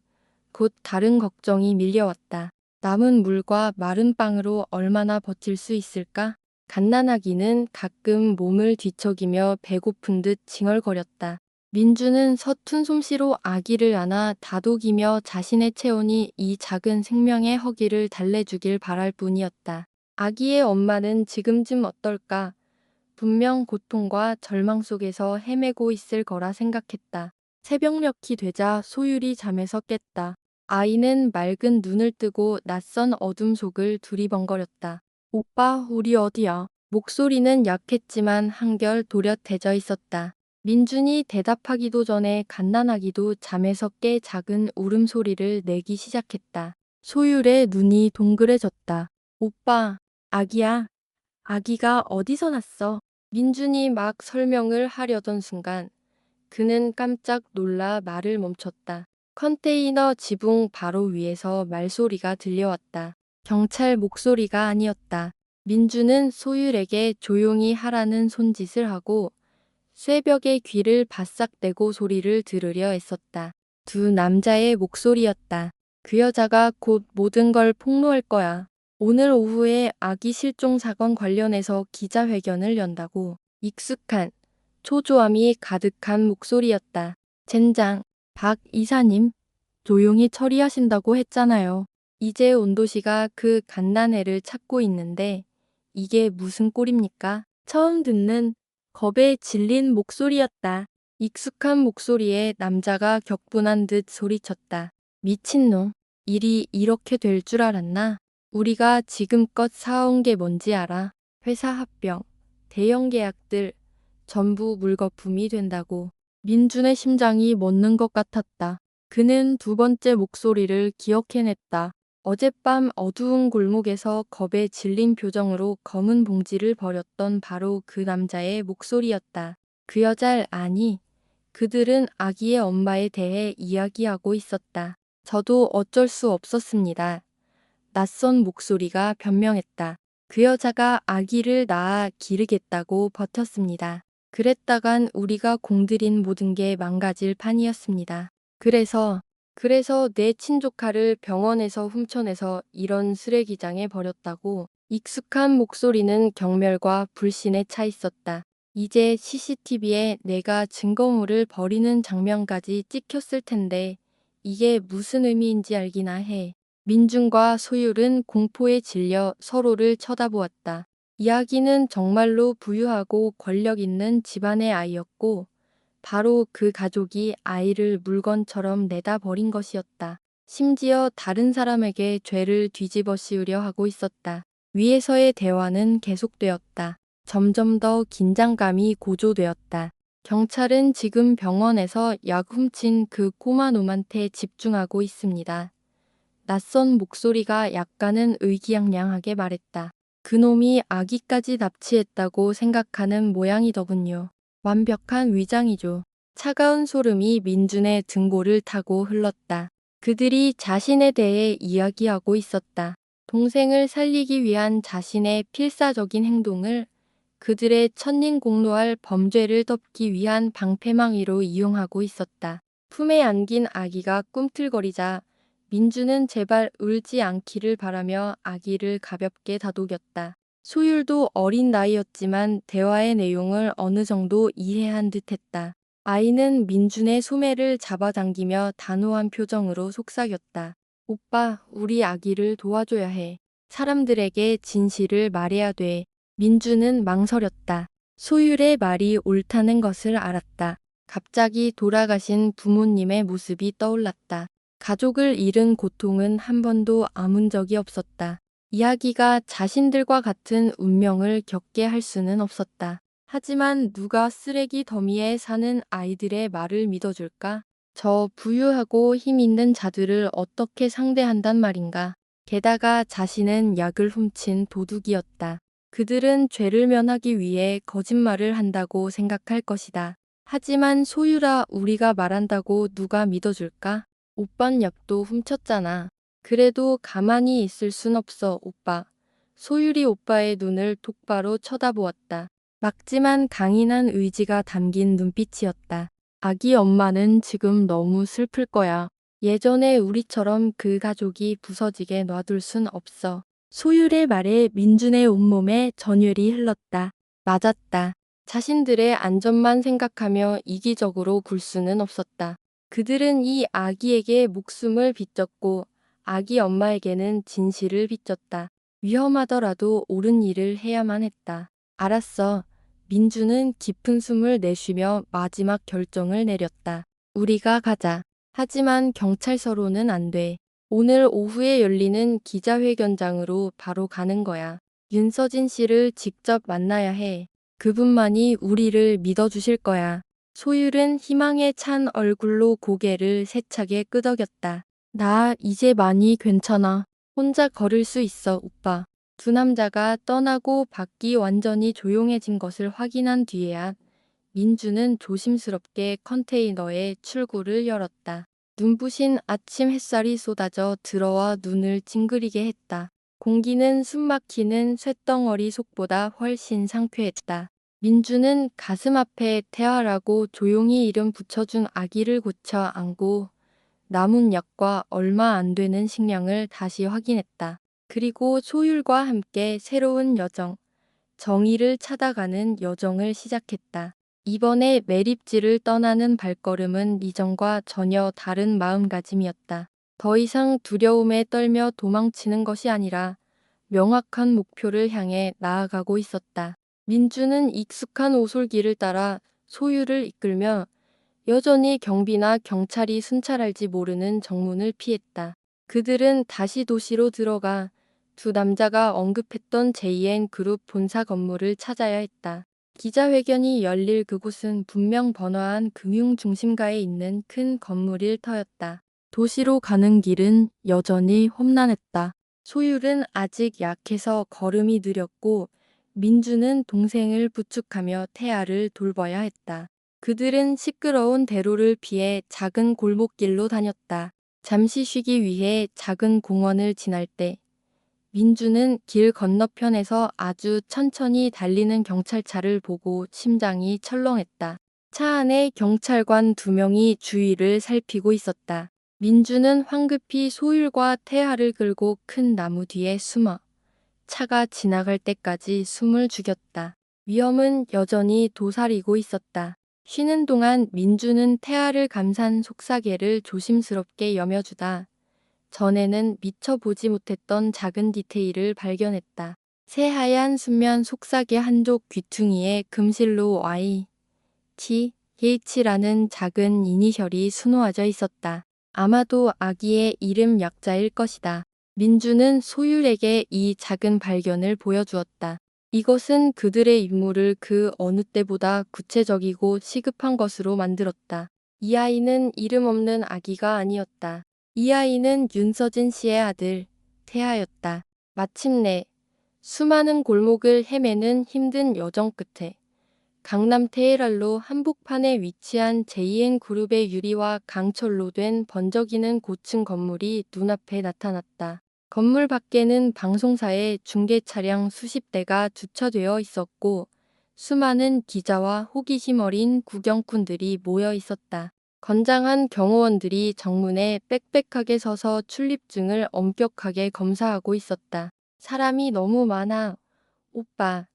곧 다른 걱정이 밀려왔다. 남은 물과 마른 빵으로 얼마나 버틸 수 있을까? 갓난아기는 가끔 몸을 뒤척이며 배고픈 듯 징얼거렸다. 민주는 서툰 솜씨로 아기를 안아 다독이며 자신의 체온이 이 작은 생명의 허기를 달래주길 바랄 뿐이었다. 아기의 엄마는 지금쯤 어떨까? 분명 고통과 절망 속에서 헤매고 있을 거라 생각했다. 새벽녘이 되자 소율이 잠에서 깼다. 아이는 맑은 눈을 뜨고 낯선 어둠 속을 두리번거렸다. 오빠, 우리 어디야? 목소리는 약했지만 한결 도렷해져 있었다. 민준이 대답하기도 전에 갓난아기도 잠에서 깨 작은 울음소리를 내기 시작했다. 소율의 눈이 동그래졌다. 오빠, 아기야. 아기가 어디서 났어? 민준이 막 설명을 하려던 순간 그는 깜짝 놀라 말을 멈췄다. 컨테이너 지붕 바로 위에서 말소리가 들려왔다. 경찰 목소리가 아니었다. 민주는 소율에게 조용히 하라는 손짓을 하고 쇠벽에 귀를 바싹 대고 소리를 들으려 애썼다. 두 남자의 목소리였다. 그 여자가 곧 모든 걸 폭로할 거야. 오늘 오후에 아기 실종 사건 관련해서 기자회견을 연다고. 익숙한 초조함이 가득한 목소리였다. 젠장, 박 이사님, 조용히 처리하신다고 했잖아요. 이제 온도씨가 그 갓난애를 찾고 있는데 이게 무슨 꼴입니까? 처음 듣는 겁에 질린 목소리였다. 익숙한 목소리에 남자가 격분한 듯 소리쳤다. 미친놈, 일이 이렇게 될 줄 알았나? 우리가 지금껏 사온 게 뭔지 알아? 회사 합병, 대형 계약들, 전부 물거품이 된다고. 민준의 심장이 멎는 것 같았다. 그는 두 번째 목소리를 기억해냈다. 어젯밤 어두운 골목에서 겁에 질린 표정으로 검은 봉지를 버렸던 바로 그 남자의 목소리였다. 그 여자 아니, 그들은 아기의 엄마에 대해 이야기하고 있었다. 저도 어쩔 수 없었습니다. 낯선 목소리가 변명했다. 그 여자가 아기를 낳아 기르겠다고 버텼습니다. 그랬다간 우리가 공들인 모든 게 망가질 판이었습니다. 그래서 내 친조카를 병원에서 훔쳐내서 이런 쓰레기장에 버렸다고. 익숙한 목소리는 경멸과 불신에 차 있었다. 이제 CCTV에 내가 증거물을 버리는 장면까지 찍혔을 텐데 이게 무슨 의미인지 알기나 해. 민준과 소율은 공포에 질려 서로를 쳐다보았다. 이야기는 정말로 부유하고 권력 있는 집안의 아이였고 바로 그 가족이 아이를 물건처럼 내다 버린 것이었다. 심지어 다른 사람에게 죄를 뒤집어 씌우려 하고 있었다. 위에서의 대화는 계속되었다. 점점 더 긴장감이 고조되었다. 경찰은 지금 병원에서 약 훔친 그 꼬마 놈한테 집중하고 있습니다. 낯선 목소리가 약간은 의기양양하게 말했다. 그놈이 아기까지 납치했다고 생각하는 모양이더군요. 완벽한 위장이죠. 차가운 소름이 민준의 등골을 타고 흘렀다. 그들이 자신에 대해 이야기하고 있었다. 동생을 살리기 위한 자신의 필사적인 행동을 그들의 천린공노할 범죄를 덮기 위한 방패망이로 이용하고 있었다. 품에 안긴 아기가 꿈틀거리자 민주는 제발 울지 않기를 바라며 아기를 가볍게 다독였다. 소율도 어린 나이였지만 대화의 내용을 어느 정도 이해한 듯했다. 아이는 민준의 소매를 잡아당기며 단호한 표정으로 속삭였다. 오빠, 우리 아기를 도와줘야 해. 사람들에게 진실을 말해야 돼. 민준은 망설였다. 소율의 말이 옳다는 것을 알았다. 갑자기 돌아가신 부모님의 모습이 떠올랐다. 가족을 잃은 고통은 한 번도 아문 적이 없었다. 이야기가 자신들과 같은 운명을 겪게 할 수는 없었다. 하지만 누가 쓰레기 더미에 사는 아이들의 말을 믿어줄까? 저 부유하고 힘 있는 자들을 어떻게 상대한단 말인가? 게다가 자신은 약을 훔친 도둑이었다. 그들은 죄를 면하기 위해 거짓말을 한다고 생각할 것이다. 하지만 소유라 우리가 말한다고 누가 믿어줄까? 오빤 약도 훔쳤잖아. 그래도 가만히 있을 순 없어, 오빠. 소율이 오빠의 눈을 똑바로 쳐다보았다. 막지만 강인한 의지가 담긴 눈빛이었다. 아기 엄마는 지금 너무 슬플 거야. 예전에 우리처럼 그 가족이 부서지게 놔둘 순 없어. 소율의 말에 민준의 온몸에 전율이 흘렀다. 맞았다. 자신들의 안전만 생각하며 이기적으로 굴 수는 없었다. 그들은 이 아기에게 목숨을 빚졌고 아기 엄마에게는 진실을 빚졌다. 위험하더라도 옳은 일을 해야만 했다. 알았어. 민주는 깊은 숨을 내쉬며 마지막 결정을 내렸다. 우리가 가자. 하지만 경찰서로는 안 돼. 오늘 오후에 열리는 기자회견장으로 바로 가는 거야. 윤서진 씨를 직접 만나야 해. 그분만이 우리를 믿어주실 거야. 소율은 희망에 찬 얼굴로 고개를 세차게 끄덕였다. 나 이제 많이 괜찮아. 혼자 걸을 수 있어, 오빠. 두 남자가 떠나고 밖이 완전히 조용해진 것을 확인한 뒤에야 민주는 조심스럽게 컨테이너의 출구를 열었다. 눈부신 아침 햇살이 쏟아져 들어와 눈을 찡그리게 했다. 공기는 숨막히는 쇳덩어리 속보다 훨씬 상쾌했다. 민주는 가슴 앞에 태아라고 조용히 이름 붙여준 아기를 고쳐 안고 남은 약과 얼마 안 되는 식량을 다시 확인했다. 그리고 소율과 함께 새로운 여정, 정의를 찾아가는 여정을 시작했다. 이번에 매립지를 떠나는 발걸음은 이전과 전혀 다른 마음가짐이었다. 더 이상 두려움에 떨며 도망치는 것이 아니라 명확한 목표를 향해 나아가고 있었다. 민주는 익숙한 오솔길을 따라 소율을 이끌며 여전히 경비나 경찰이 순찰할지 모르는 정문을 피했다. 그들은 다시 도시로 들어가 두 남자가 언급했던 JN 그룹 본사 건물을 찾아야 했다. 기자회견이 열릴 그곳은 분명 번화한 금융 중심가에 있는 큰 건물 일터였다. 도시로 가는 길은 여전히 험난했다. 소율은 아직 약해서 걸음이 느렸고 민주는 동생을 부축하며 태아를 돌봐야 했다. 그들은 시끄러운 대로를 피해 작은 골목길로 다녔다. 잠시 쉬기 위해 작은 공원을 지날 때 민주는 길 건너편에서 아주 천천히 달리는 경찰차를 보고 심장이 철렁했다. 차 안에 경찰관 2명이 주위를 살피고 있었다. 민주는 황급히 소율과 태아를 끌고 큰 나무 뒤에 숨어 차가 지나갈 때까지 숨을 죽였다. 위험은 여전히 도사리고 있었다. 쉬는 동안 민주는 태아를 감싼 속사개를 조심스럽게 여며주다 전에는 미처 보지 못했던 작은 디테일을 발견했다. 새하얀 순면 속삭이 한쪽 귀퉁이에 금실로 Y, T, H라는 작은 이니셜이 수놓아져 있었다. 아마도 아기의 이름 약자일 것이다. 민주는 소율에게 이 작은 발견을 보여주었다. 이것은 그들의 임무를 그 어느 때보다 구체적이고 시급한 것으로 만들었다. 이 아이는 이름 없는 아기가 아니었다. 이 아이는 윤서진 씨의 아들, 태아였다. 마침내 수많은 골목을 헤매는 힘든 여정 끝에 강남 테헤랄로 한복판에 위치한 JN 그룹의 유리와 강철로 된 번쩍이는 고층 건물이 눈앞에 나타났다. 건물 밖에는 방송사의 중계 차량 수십 대가 주차되어 있었고 수많은 기자와 호기심 어린 구경꾼들이 모여 있었다. 건장한 경호원들이 정문에 빽빽하게 서서 출입증을 엄격하게 검사하고 있었다. 사람이 너무 많아. 오빠.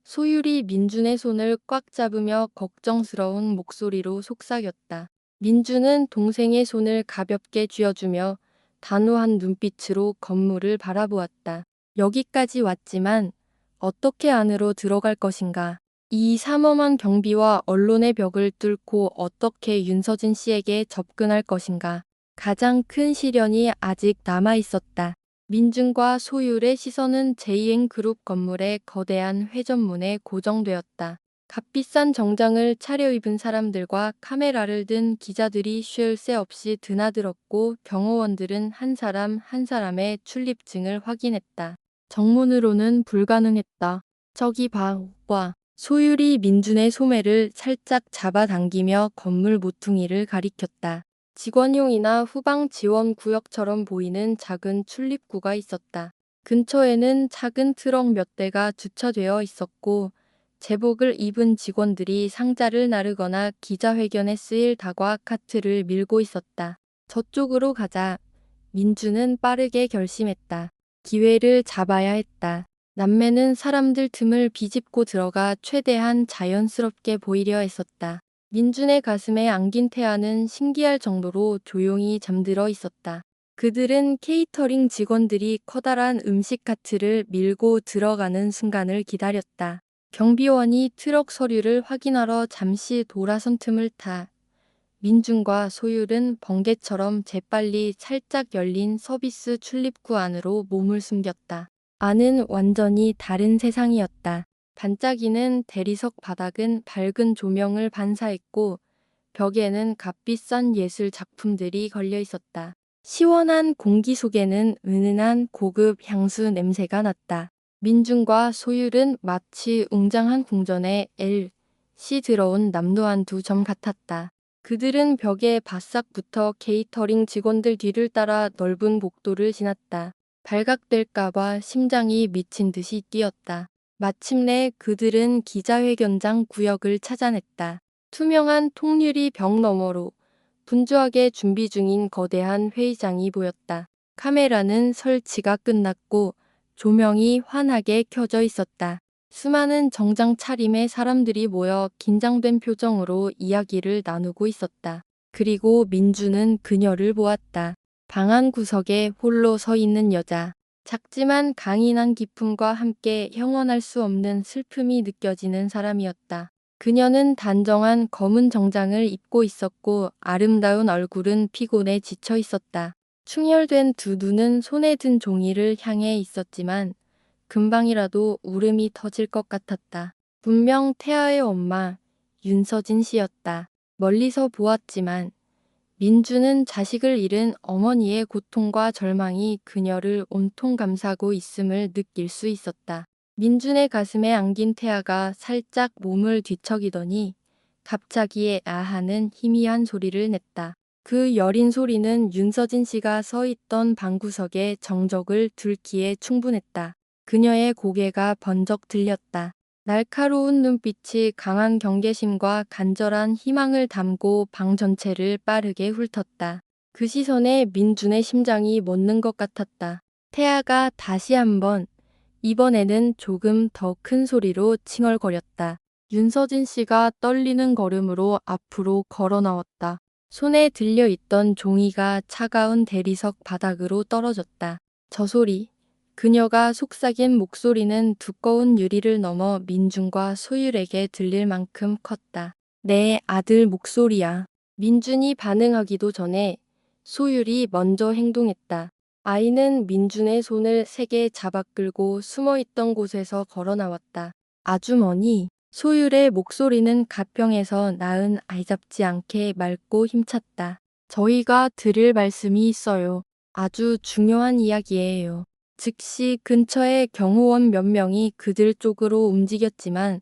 소율이 민준의 손을 꽉 잡으며 걱정스러운 목소리로 속삭였다. 민준은 동생의 손을 가볍게 쥐어주며 단호한 눈빛으로 건물을 바라보았다. 여기까지 왔지만 어떻게 안으로 들어갈 것인가? 이 삼엄한 경비와 언론의 벽을 뚫고 어떻게 윤서진 씨에게 접근할 것인가? 가장 큰 시련이 아직 남아 있었다. 민준과 소율의 시선은 JN그룹 건물의 거대한 회전문에 고정되었다. 값비싼 정장을 차려입은 사람들과 카메라를 든 기자들이 쉴 새 없이 드나들었고 경호원들은 한 사람 한 사람의 출입증을 확인했다. 정문으로는 불가능했다. 저기 봐, 오빠. 소율이 민준의 소매를 살짝 잡아당기며 건물 모퉁이를 가리켰다. 직원용이나 후방 지원 구역처럼 보이는 작은 출입구가 있었다. 근처에는 작은 트럭 몇 대가 주차되어 있었고 제복을 입은 직원들이 상자를 나르거나 기자회견에 쓰일 다과 카트를 밀고 있었다. 저쪽으로 가자. 민주는 빠르게 결심했다. 기회를 잡아야 했다. 남매는 사람들 틈을 비집고 들어가 최대한 자연스럽게 보이려 했었다. 민준의 가슴에 안긴 태아는 신기할 정도로 조용히 잠들어 있었다. 그들은 케이터링 직원들이 커다란 음식 카트를 밀고 들어가는 순간을 기다렸다. 경비원이 트럭 서류를 확인하러 잠시 돌아선 틈을 타 민준과 소율은 번개처럼 재빨리 살짝 열린 서비스 출입구 안으로 몸을 숨겼다. 안은 완전히 다른 세상이었다. 반짝이는 대리석 바닥은 밝은 조명을 반사했고 벽에는 값비싼 예술 작품들이 걸려 있었다. 시원한 공기 속에는 은은한 고급 향수 냄새가 났다. 민준과 소율은 마치 웅장한 궁전에 L.C 들어온 남노한 두 점 같았다. 그들은 벽에 바싹 붙어 케이터링 직원들 뒤를 따라 넓은 복도를 지났다. 발각될까봐 심장이 미친 듯이 뛰었다. 마침내 그들은 기자회견장 구역을 찾아냈다. 투명한 통유리 벽 너머로 분주하게 준비 중인 거대한 회의장이 보였다. 카메라는 설치가 끝났고 조명이 환하게 켜져 있었다. 수많은 정장 차림의 사람들이 모여 긴장된 표정으로 이야기를 나누고 있었다. 그리고 민주는 그녀를 보았다. 방 한 구석에 홀로 서 있는 여자. 작지만 강인한 기품과 함께 형언할 수 없는 슬픔이 느껴지는 사람이었다. 그녀는 단정한 검은 정장을 입고 있었고 아름다운 얼굴은 피곤에 지쳐 있었다. 충혈된 두 눈은 손에 든 종이를 향해 있었지만 금방이라도 울음이 터질 것 같았다. 분명 태아의 엄마 윤서진 씨였다. 멀리서 보았지만 민주는 자식을 잃은 어머니의 고통과 절망이 그녀를 온통 감싸고 있음을 느낄 수 있었다. 민준의 가슴에 안긴 태아가 살짝 몸을 뒤척이더니 갑자기 아하는 희미한 소리를 냈다. 그 여린 소리는 윤서진 씨가 서 있던 방구석의 정적을 들기에 충분했다. 그녀의 고개가 번쩍 들렸다. 날카로운 눈빛이 강한 경계심과 간절한 희망을 담고 방 전체를 빠르게 훑었다. 그 시선에 민준의 심장이 멎는 것 같았다. 태아가 다시 한번, 이번에는 조금 더 큰 소리로 칭얼거렸다. 윤서진 씨가 떨리는 걸음으로 앞으로 걸어 나왔다. 손에 들려있던 종이가 차가운 대리석 바닥으로 떨어졌다. 저 소리. 그녀가 속삭인 목소리는 두꺼운 유리를 넘어 민준과 소율에게 들릴 만큼 컸다. 내 아들 목소리야. 민준이 반응하기도 전에 소율이 먼저 행동했다. 아이는 민준의 손을 세게 잡아 끌고 숨어있던 곳에서 걸어 나왔다. 아주머니. 소율의 목소리는 가평에서 낳은 아이답지 않게 맑고 힘찼다. 저희가 드릴 말씀이 있어요. 아주 중요한 이야기예요. 즉시 근처의 경호원 몇 명이 그들 쪽으로 움직였지만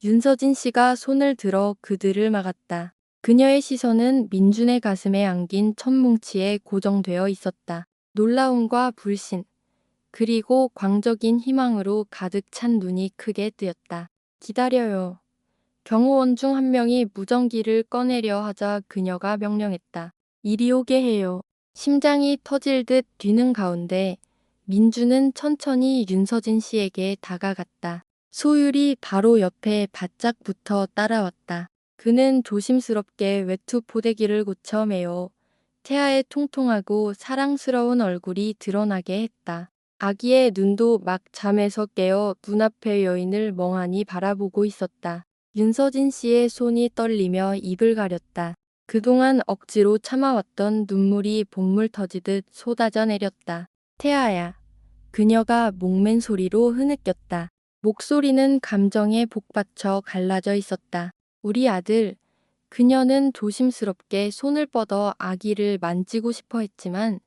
윤서진 씨가 손을 들어 그들을 막았다. 그녀의 시선은 민준의 가슴에 안긴 천뭉치에 고정되어 있었다. 놀라움과 불신, 그리고 광적인 희망으로 가득 찬 눈이 크게 뜨였다. 기다려요. 경호원 중 한 명이 무전기를 꺼내려 하자 그녀가 명령했다. 이리 오게 해요. 심장이 터질 듯 뛰는 가운데 민주는 천천히 윤서진 씨에게 다가갔다. 소율이 바로 옆에 바짝 붙어 따라왔다. 그는 조심스럽게 외투 포대기를 고쳐 매어 태아의 통통하고 사랑스러운 얼굴이 드러나게 했다. 아기의 눈도 막 잠에서 깨어 눈앞의 여인을 멍하니 바라보고 있었다. 윤서진 씨의 손이 떨리며 입을 가렸다. 그동안 억지로 참아왔던 눈물이 본물 터지듯 쏟아져 내렸다. 태아야. 그녀가 목맨 소리로 흐느꼈다. 목소리는 감정에 복받쳐 갈라져 있었다. 우리 아들. 그녀는 조심스럽게 손을 뻗어 아기를 만지고 싶어 했지만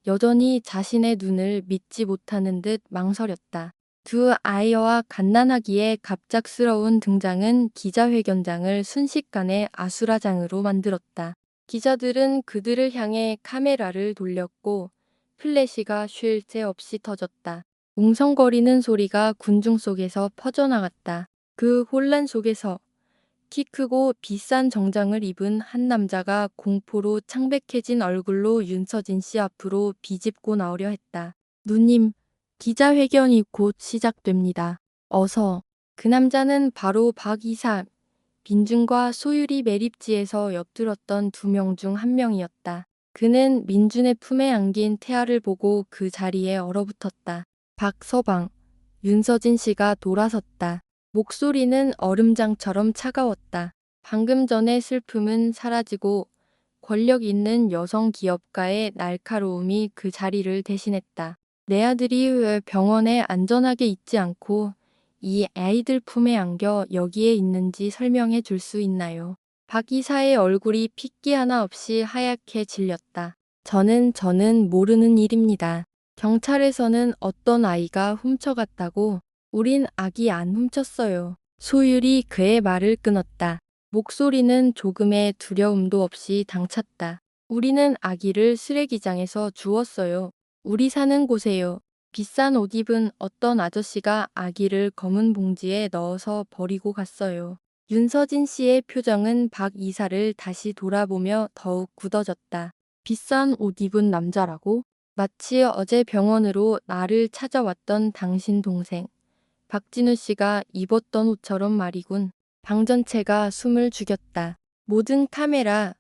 여전히 자신의 눈을 믿지 못하는 듯 망설였다. 두 아이와 갓난아기의 갑작스러운 등장은 기자회견장을 순식간에 아수라장으로 만들었다. 기자들은 그들을 향해 카메라를 돌렸고 플래시가 쉴 새 없이 터졌다. 웅성거리는 소리가 군중 속에서 퍼져나갔다. 그 혼란 속에서 키 크고 비싼 정장을 입은 한 남자가 공포로 창백해진 얼굴로 윤서진 씨 앞으로 비집고 나오려 했다. 누님, 기자회견이 곧 시작됩니다. 어서. 그 남자는 바로 박 이사, 민준과 소율이 매립지에서 엿들었던 두 명 중 한 명이었다. 그는 민준의 품에 안긴 태아를 보고 그 자리에 얼어붙었다. 박서방, 윤서진 씨가 돌아섰다. 목소리는 얼음장처럼 차가웠다. 방금 전의 슬픔은 사라지고 권력 있는 여성 기업가의 날카로움이 그 자리를 대신했다. 내 아들이 왜 병원에 안전하게 있지 않고 이 아이들 품에 안겨 여기에 있는지 설명해 줄 수 있나요? 박 이사의 얼굴이 핏기 하나 없이 하얗게 질렸다. 저는 모르는 일입니다. 경찰에서는 어떤 아이가 훔쳐갔다고. 우린 아기 안 훔쳤어요. 소율이 그의 말을 끊었다. 목소리는 조금의 두려움도 없이 당찼다. 우리는 아기를 쓰레기장에서 주웠어요. 우리 사는 곳에요. 비싼 옷 입은 어떤 아저씨가 아기를 검은 봉지에 넣어서 버리고 갔어요. 윤서진 씨의 표정은 박 이사를 다시 돌아보며 더욱 굳어졌다. 비싼 옷 입은 남자라고? 마치 어제 병원으로 나를 찾아왔던 당신 동생 박진우 씨가 입었던 옷처럼 말이군. 방 전체가 숨을 죽였다. 모든 카메라,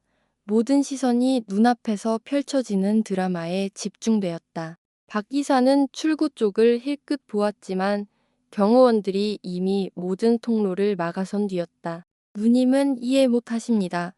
모든 시선이 눈앞에서 펼쳐지는 드라마에 집중되었다. 박 이사는 출구 쪽을 힐끗 보았지만 경호원들이 이미 모든 통로를 막아선 뒤였다. 누님은 이해 못하십니다.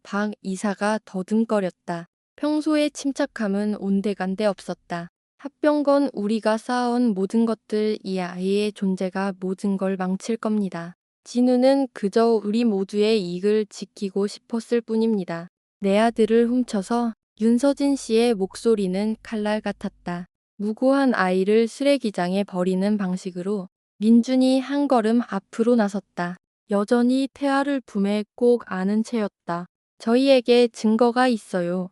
박 이사가 더듬거렸다. 평소의 침착함은 온데간데 없었다. 합병건 우리가 쌓아온 모든 것들, 이 아이의 존재가 모든 걸 망칠 겁니다. 진우는 그저 우리 모두의 이익을 지키고 싶었을 뿐입니다. 내 아들을 훔쳐서. 윤서진 씨의 목소리는 칼날 같았다. 무고한 아이를 쓰레기장에 버리는 방식으로. 민준이 한 걸음 앞으로 나섰다. 여전히 태아를 품에 꼭 안은 채였다. 저희에게 증거가 있어요.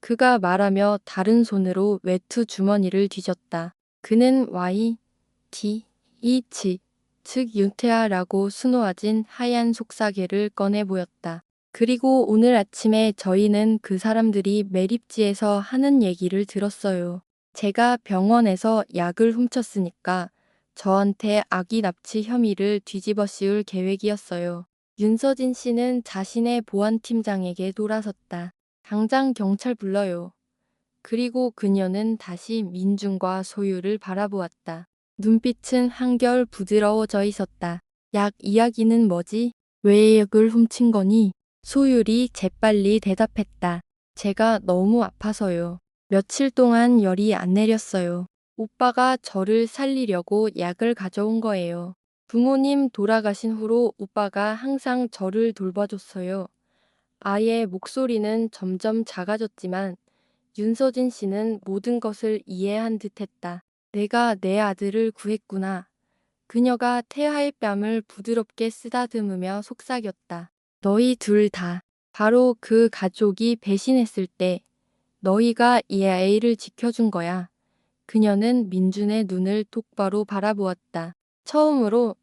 그가 말하며 다른 손으로 외투 주머니를 뒤졌다. 그는 YTH, 즉 윤태아라고 수놓아진 하얀 속사계를 꺼내 보였다. 그리고 오늘 아침에 저희는 그 사람들이 매립지에서 하는 얘기를 들었어요. 제가 병원에서 약을 훔쳤으니까 저한테 아기 납치 혐의를 뒤집어 씌울 계획이었어요. 윤서진 씨는 자신의 보안팀장에게 돌아섰다. 당장 경찰 불러요. 그리고 그녀는 다시 민준과 소유를 바라보았다. 눈빛은 한결 부드러워져 있었다. 약 이야기는 뭐지? 왜 약을 훔친 거니? 소율이 재빨리 대답했다. 제가 너무 아파서요. 며칠 동안 열이 안 내렸어요. 오빠가 저를 살리려고 약을 가져온 거예요. 부모님 돌아가신 후로 오빠가 항상 저를 돌봐줬어요. 아이의 목소리는 점점 작아졌지만 윤서진 씨는 모든 것을 이해한 듯했다. 내가 내 아들을 구했구나. 그녀가 태아의 뺨을 부드럽게 쓰다듬으며 속삭였다. 너희 둘 다 바로 그 가족이 배신했을 때 너희가 이 아이를 지켜준 거야. 그녀는 민준의 눈을 똑바로 바라보았다. 처음으로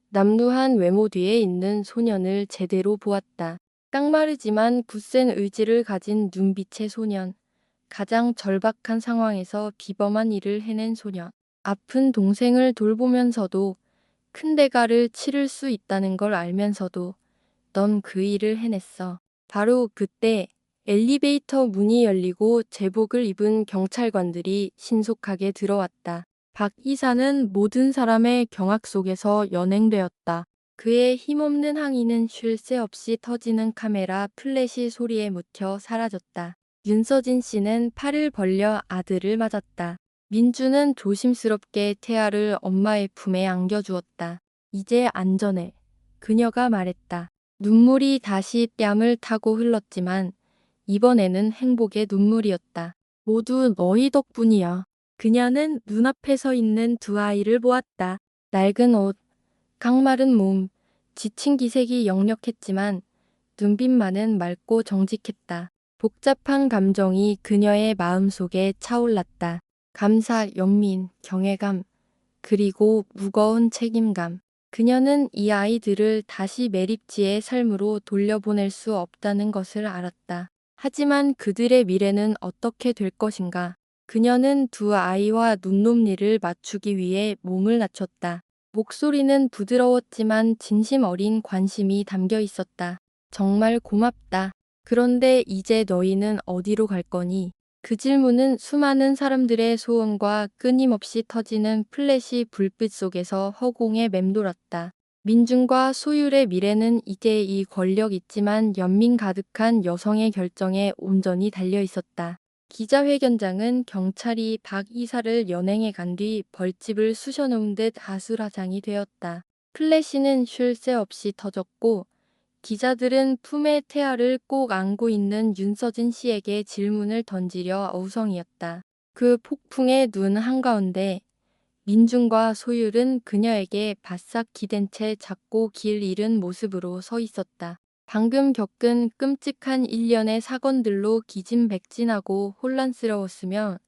남루한 외모 뒤에 있는 소년을 제대로 보았다. 깡마르지만 굳센 의지를 가진 눈빛의 소년. 가장 절박한 상황에서 비범한 일을 해낸 소년. 아픈 동생을 돌보면서도 큰 대가를 치를 수 있다는 걸 알면서도 넌 그 일을 해냈어. 바로 그때 엘리베이터 문이 열리고 제복을 입은 경찰관들이 신속하게 들어왔다. 박 이사는 모든 사람의 경악 속에서 연행되었다. 그의 힘없는 항의는 쉴 새 없이 터지는 카메라 플래시 소리에 묻혀 사라졌다. 윤서진 씨는 팔을 벌려 아들을 맞았다. 민주는 조심스럽게 태아를 엄마의 품에 안겨주었다. 이제 안전해. 그녀가 말했다. 눈물이 다시 뺨을 타고 흘렀지만 이번에는 행복의 눈물이었다. 모두 너희 덕분이야. 그녀는 눈앞에 서 있는 두 아이를 보았다. 낡은 옷, 강마른 몸, 지친 기색이 역력했지만 눈빛만은 맑고 정직했다. 복잡한 감정이 그녀의 마음속에 차올랐다. 감사, 연민, 경외감, 그리고 무거운 책임감. 그녀는 이 아이들을 다시 매립지의 삶으로 돌려보낼 수 없다는 것을 알았다. 하지만 그들의 미래는 어떻게 될 것인가? 그녀는 두 아이와 눈높이를 맞추기 위해 몸을 낮췄다. 목소리는 부드러웠지만 진심 어린 관심이 담겨 있었다. 정말 고맙다. 그런데 이제 너희는 어디로 갈 거니? 그 질문은 수많은 사람들의 소음과 끊임없이 터지는 플래시 불빛 속에서 허공에 맴돌았다. 민준과 소율의 미래는 이제 이 권력 있지만 연민 가득한 여성의 결정에 온전히 달려 있었다. 기자회견장은 경찰이 박 이사를 연행해 간 뒤 벌집을 쑤셔놓은 듯 아수라장이 되었다. 플래시는 쉴 새 없이 터졌고 기자들은 품에 태아를 꼭 안고 있는 윤서진 씨에게 질문을 던지려 어우성이었다. 그 폭풍의 눈 한가운데 민준과 소율은 그녀에게 바싹 기댄 채 작고 길 잃은 모습으로 서 있었다. 방금 겪은 끔찍한 일련의 사건들로 기진백진하고 혼란스러웠으며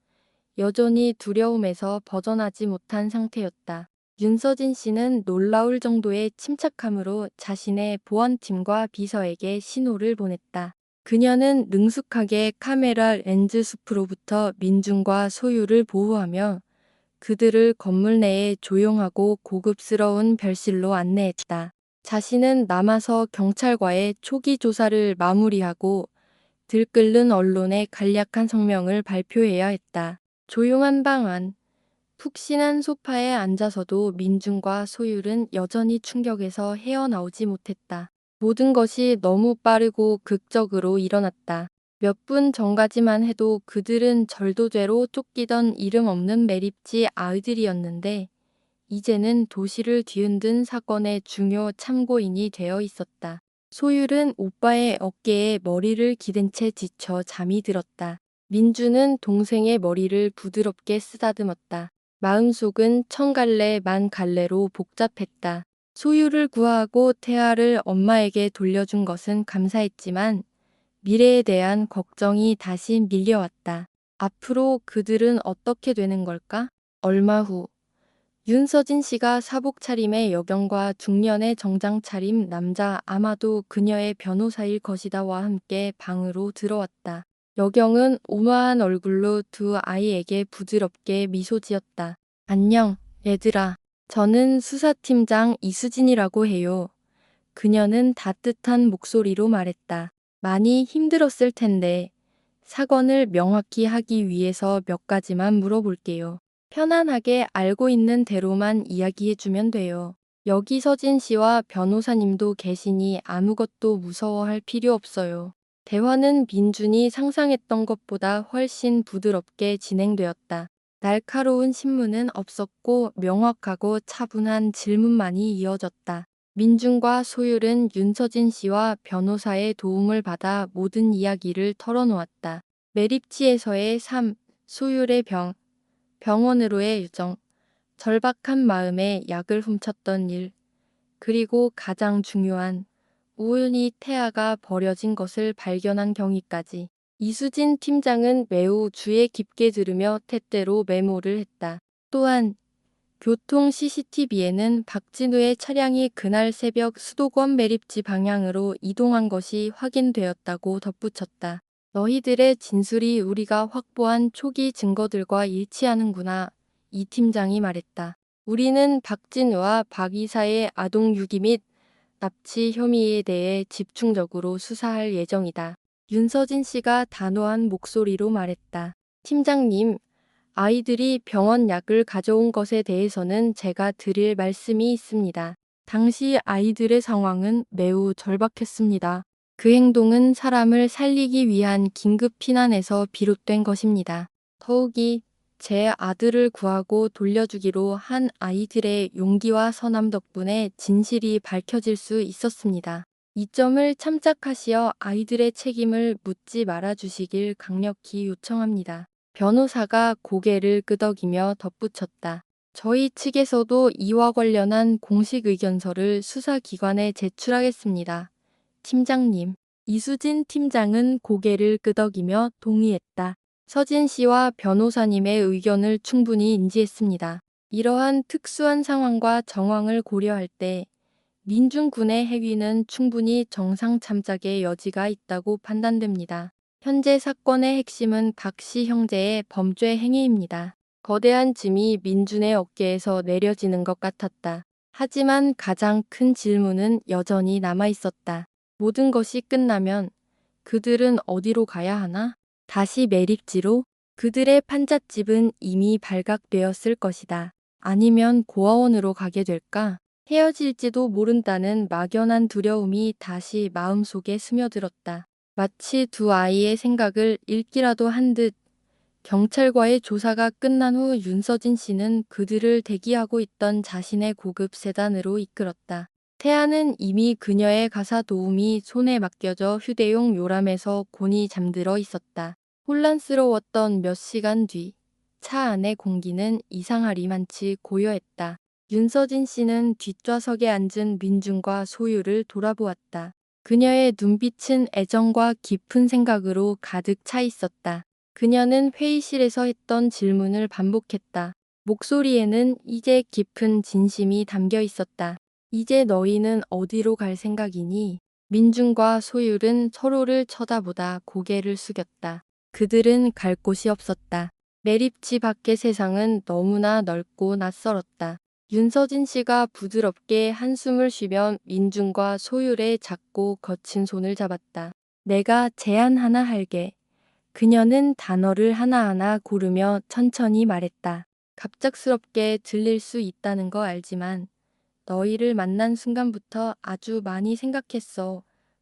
여전히 두려움에서 벗어나지 못한 상태였다. 윤서진 씨는 놀라울 정도의 침착함으로 자신의 보안팀과 비서에게 신호를 보냈다. 그녀는 능숙하게 카메라 렌즈 숲으로부터 민준과 소유를 보호하며 그들을 건물 내에 조용하고 고급스러운 별실로 안내했다. 자신은 남아서 경찰과의 초기 조사를 마무리하고 들끓는 언론에 간략한 성명을 발표해야 했다. 조용한 방 안, 푹신한 소파에 앉아서도 민준과 소율은 여전히 충격에서 헤어나오지 못했다. 모든 것이 너무 빠르고 극적으로 일어났다. 몇 분 전까지만 해도 그들은 절도죄로 쫓기던 이름 없는 매립지 아이들이었는데 이제는 도시를 뒤흔든 사건의 중요 참고인이 되어 있었다. 소율은 오빠의 어깨에 머리를 기댄 채 지쳐 잠이 들었다. 민주는 동생의 머리를 부드럽게 쓰다듬었다. 마음속은 천갈래 만갈래로 복잡했다. 소유를 구하고 태아를 엄마에게 돌려준 것은 감사했지만 미래에 대한 걱정이 다시 밀려왔다. 앞으로 그들은 어떻게 되는 걸까? 얼마 후 윤서진 씨가 사복 차림의 여경과 중년의 정장 차림 남자 아마도 그녀의 변호사일 것이다와 함께 방으로 들어왔다. 여경은 온화한 얼굴로 두 아이에게 부드럽게 미소 지었다. 안녕, 얘들아. 저는 수사팀장 이수진이라고 해요. 그녀는 따뜻한 목소리로 말했다. 많이 힘들었을 텐데 사건을 명확히 하기 위해서 몇 가지만 물어볼게요. 편안하게 알고 있는 대로만 이야기해주면 돼요. 여기 서진 씨와 변호사님도 계시니 아무것도 무서워할 필요 없어요. 대화는 민준이 상상했던 것보다 훨씬 부드럽게 진행되었다. 날카로운 신문은 없었고 명확하고 차분한 질문만이 이어졌다. 민준과 소율은 윤서진 씨와 변호사의 도움을 받아 모든 이야기를 털어놓았다. 매립지에서의 삶, 소율의 병, 병원으로의 유정, 절박한 마음에 약을 훔쳤던 일, 그리고 가장 중요한 우연히 태아가 버려진 것을 발견한 경위까지. 이수진 팀장은 매우 주의 깊게 들으며 때때로 메모를 했다. 또한 교통 CCTV에는 박진우의 차량이 그날 새벽 수도권 매립지 방향으로 이동한 것이 확인되었다고 덧붙였다. 너희들의 진술이 우리가 확보한 초기 증거들과 일치하는구나. 이 팀장이 말했다. 우리는 박진우와 박 이사의 아동 유기 및 납치 혐의에 대해 집중적으로 수사할 예정이다. 윤서진 씨가 단호한 목소리로 말했다. 팀장님, 아이들이 병원 약을 가져온 것에 대해서는 제가 드릴 말씀이 있습니다. 당시 아이들의 상황은 매우 절박했습니다. 그 행동은 사람을 살리기 위한 긴급 피난에서 비롯된 것입니다. 더욱이 제 아들을 구하고 돌려주기로 한 아이들의 용기와 선함 덕분에 진실이 밝혀질 수 있었습니다. 이 점을 참작하시어 아이들의 책임을 묻지 말아주시길 강력히 요청합니다. 변호사가 고개를 끄덕이며 덧붙였다. 저희 측에서도 이와 관련한 공식 의견서를 수사기관에 제출하겠습니다. 팀장님. 이수진 팀장은 고개를 끄덕이며 동의했다. 서진 씨와 변호사님의 의견을 충분히 인지했습니다. 이러한 특수한 상황과 정황을 고려할 때 민중군의 행위는 충분히 정상 참작의 여지가 있다고 판단됩니다. 현재 사건의 핵심은 박 씨 형제의 범죄 행위입니다. 거대한 짐이 민준의 어깨에서 내려지는 것 같았다. 하지만 가장 큰 질문은 여전히 남아 있었다. 모든 것이 끝나면 그들은 어디로 가야 하나? 다시 매립지로? 그들의 판잣집은 이미 발각되었을 것이다. 아니면 고아원으로 가게 될까? 헤어질지도 모른다는 막연한 두려움이 다시 마음속에 스며들었다. 마치 두 아이의 생각을 읽기라도 한 듯 경찰과의 조사가 끝난 후 윤서진 씨는 그들을 대기하고 있던 자신의 고급 세단으로 이끌었다. 태아는 이미 그녀의 가사 도우미 손에 맡겨져 휴대용 요람에서 곤히 잠들어 있었다. 혼란스러웠던 몇 시간 뒤, 차 안의 공기는 이상하리만치 고요했다. 윤서진 씨는 뒷좌석에 앉은 민준과 소유를 돌아보았다. 그녀의 눈빛은 애정과 깊은 생각으로 가득 차 있었다. 그녀는 회의실에서 했던 질문을 반복했다. 목소리에는 이제 깊은 진심이 담겨 있었다. 이제 너희는 어디로 갈 생각이니? 민준과 소율은 서로를 쳐다보다 고개를 숙였다. 그들은 갈 곳이 없었다. 매립지 밖의 세상은 너무나 넓고 낯설었다. 윤서진 씨가 부드럽게 한숨을 쉬며 민준과 소율의 작고 거친 손을 잡았다. 내가 제안 하나 할게. 그녀는 단어를 하나하나 고르며 천천히 말했다. 갑작스럽게 들릴 수 있다는 거 알지만 너희를 만난 순간부터 아주 많이 생각했어.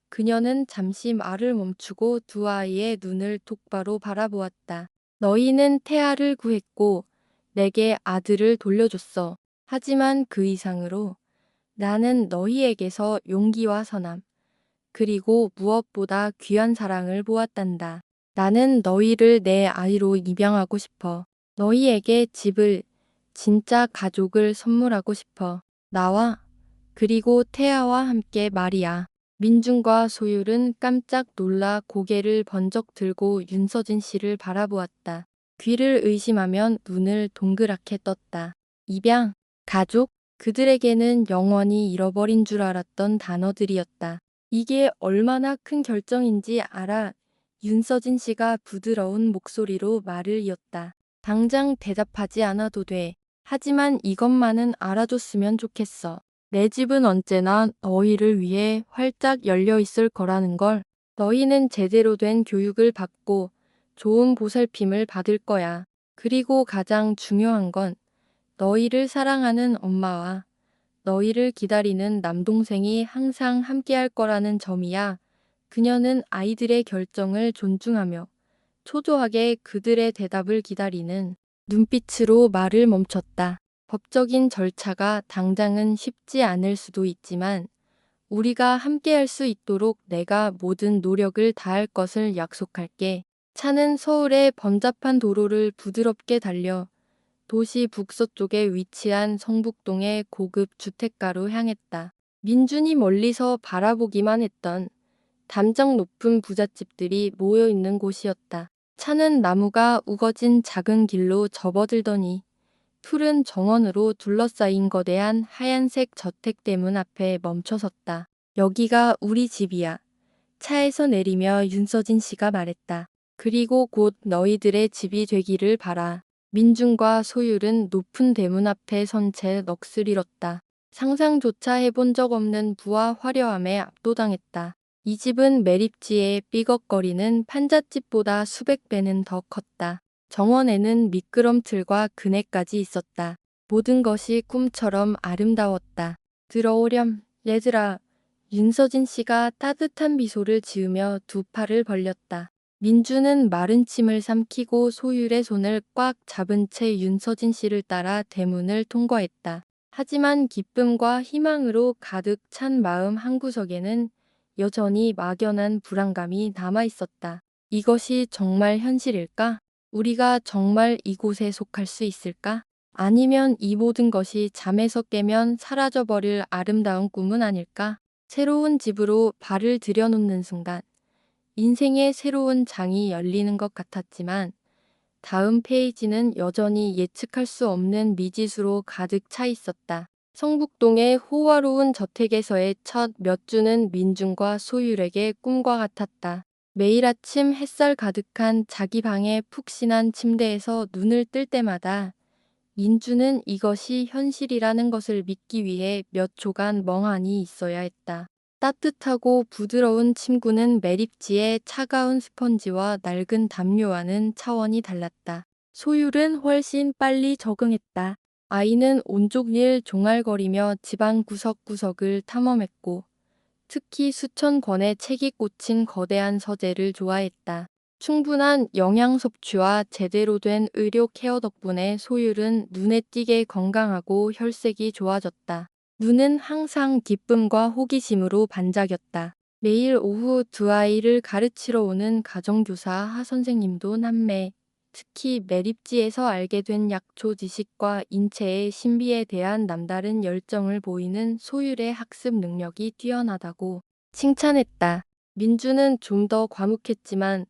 그녀는 잠시 말을 멈추고 두 아이의 눈을 똑바로 바라보았다. 너희는 태아를 구했고 내게 아들을 돌려줬어. 하지만 그 이상으로 나는 너희에게서 용기와 선함, 그리고 무엇보다 귀한 사랑을 보았단다. 나는 너희를 내 아이로 입양하고 싶어. 너희에게 집을, 진짜 가족을 선물하고 싶어. 나와, 그리고 태아와 함께 말이야. 민준과 소율은 깜짝 놀라 고개를 번쩍 들고 윤서진 씨를 바라보았다. 귀를 의심하면 눈을 동그랗게 떴다. 입양, 가족, 그들에게는 영원히 잃어버린 줄 알았던 단어들이었다. 이게 얼마나 큰 결정인지 알아. 윤서진 씨가 부드러운 목소리로 말을 이었다. 당장 대답하지 않아도 돼. 하지만 이것만은 알아줬으면 좋겠어. 내 집은 언제나 너희를 위해 활짝 열려 있을 거라는 걸. 너희는 제대로 된 교육을 받고 좋은 보살핌을 받을 거야. 그리고 가장 중요한 건 너희를 사랑하는 엄마와 너희를 기다리는 남동생이 항상 함께할 거라는 점이야. 그녀는 아이들의 결정을 존중하며 초조하게 그들의 대답을 기다리는 눈빛으로 말을 멈췄다. 법적인 절차가 당장은 쉽지 않을 수도 있지만 우리가 함께할 수 있도록 내가 모든 노력을 다할 것을 약속할게. 차는 서울의 번잡한 도로를 부드럽게 달려 도시 북서쪽에 위치한 성북동의 고급 주택가로 향했다. 민준이 멀리서 바라보기만 했던 담장 높은 부잣집들이 모여 있는 곳이었다. 차는 나무가 우거진 작은 길로 접어들더니 푸른 정원으로 둘러싸인 거대한 하얀색 저택대문 앞에 멈춰섰다. 여기가 우리 집이야. 차에서 내리며 윤서진 씨가 말했다. 그리고 곧 너희들의 집이 되기를 바라. 민준과 소율은 높은 대문 앞에 선 채 넋을 잃었다. 상상조차 해본 적 없는 부와 화려함에 압도당했다. 이 집은 매립지의 삐걱거리는 판잣집보다 수백 배는 더 컸다. 정원에는 미끄럼틀과 그네까지 있었다. 모든 것이 꿈처럼 아름다웠다. 들어오렴, 얘들아. 윤서진 씨가 따뜻한 미소를 지으며 두 팔을 벌렸다. 민주는 마른 침을 삼키고 소율의 손을 꽉 잡은 채 윤서진 씨를 따라 대문을 통과했다. 하지만 기쁨과 희망으로 가득 찬 마음 한구석에는 여전히 막연한 불안감이 남아 있었다. 이것이 정말 현실일까? 우리가 정말 이곳에 속할 수 있을까? 아니면 이 모든 것이 잠에서 깨면 사라져버릴 아름다운 꿈은 아닐까? 새로운 집으로 발을 들여놓는 순간 인생의 새로운 장이 열리는 것 같았지만 다음 페이지는 여전히 예측할 수 없는 미지수로 가득 차 있었다. 성북동의 호화로운 저택에서의 첫 몇 주는 민준과 소율에게 꿈과 같았다. 매일 아침 햇살 가득한 자기 방의 푹신한 침대에서 눈을 뜰 때마다 민준은 이것이 현실이라는 것을 믿기 위해 몇 초간 멍하니 있어야 했다. 따뜻하고 부드러운 침구는 매립지의 차가운 스펀지와 낡은 담요와는 차원이 달랐다. 소율은 훨씬 빨리 적응했다. 아이는 온종일 종알거리며 집안 구석구석을 탐험했고 특히 수천 권의 책이 꽂힌 거대한 서재를 좋아했다. 충분한 영양 섭취와 제대로 된 의료 케어 덕분에 소율은 눈에 띄게 건강하고 혈색이 좋아졌다. 눈은 항상 기쁨과 호기심으로 반짝였다. 매일 오후 두 아이를 가르치러 오는 가정교사 하 선생님도 남매, 특히 매립지에서 알게 된 약초 지식과 인체의 신비에 대한 남다른 열정을 보이는 소율의 학습 능력이 뛰어나다고 칭찬했다. 민주는 좀 더 과묵했지만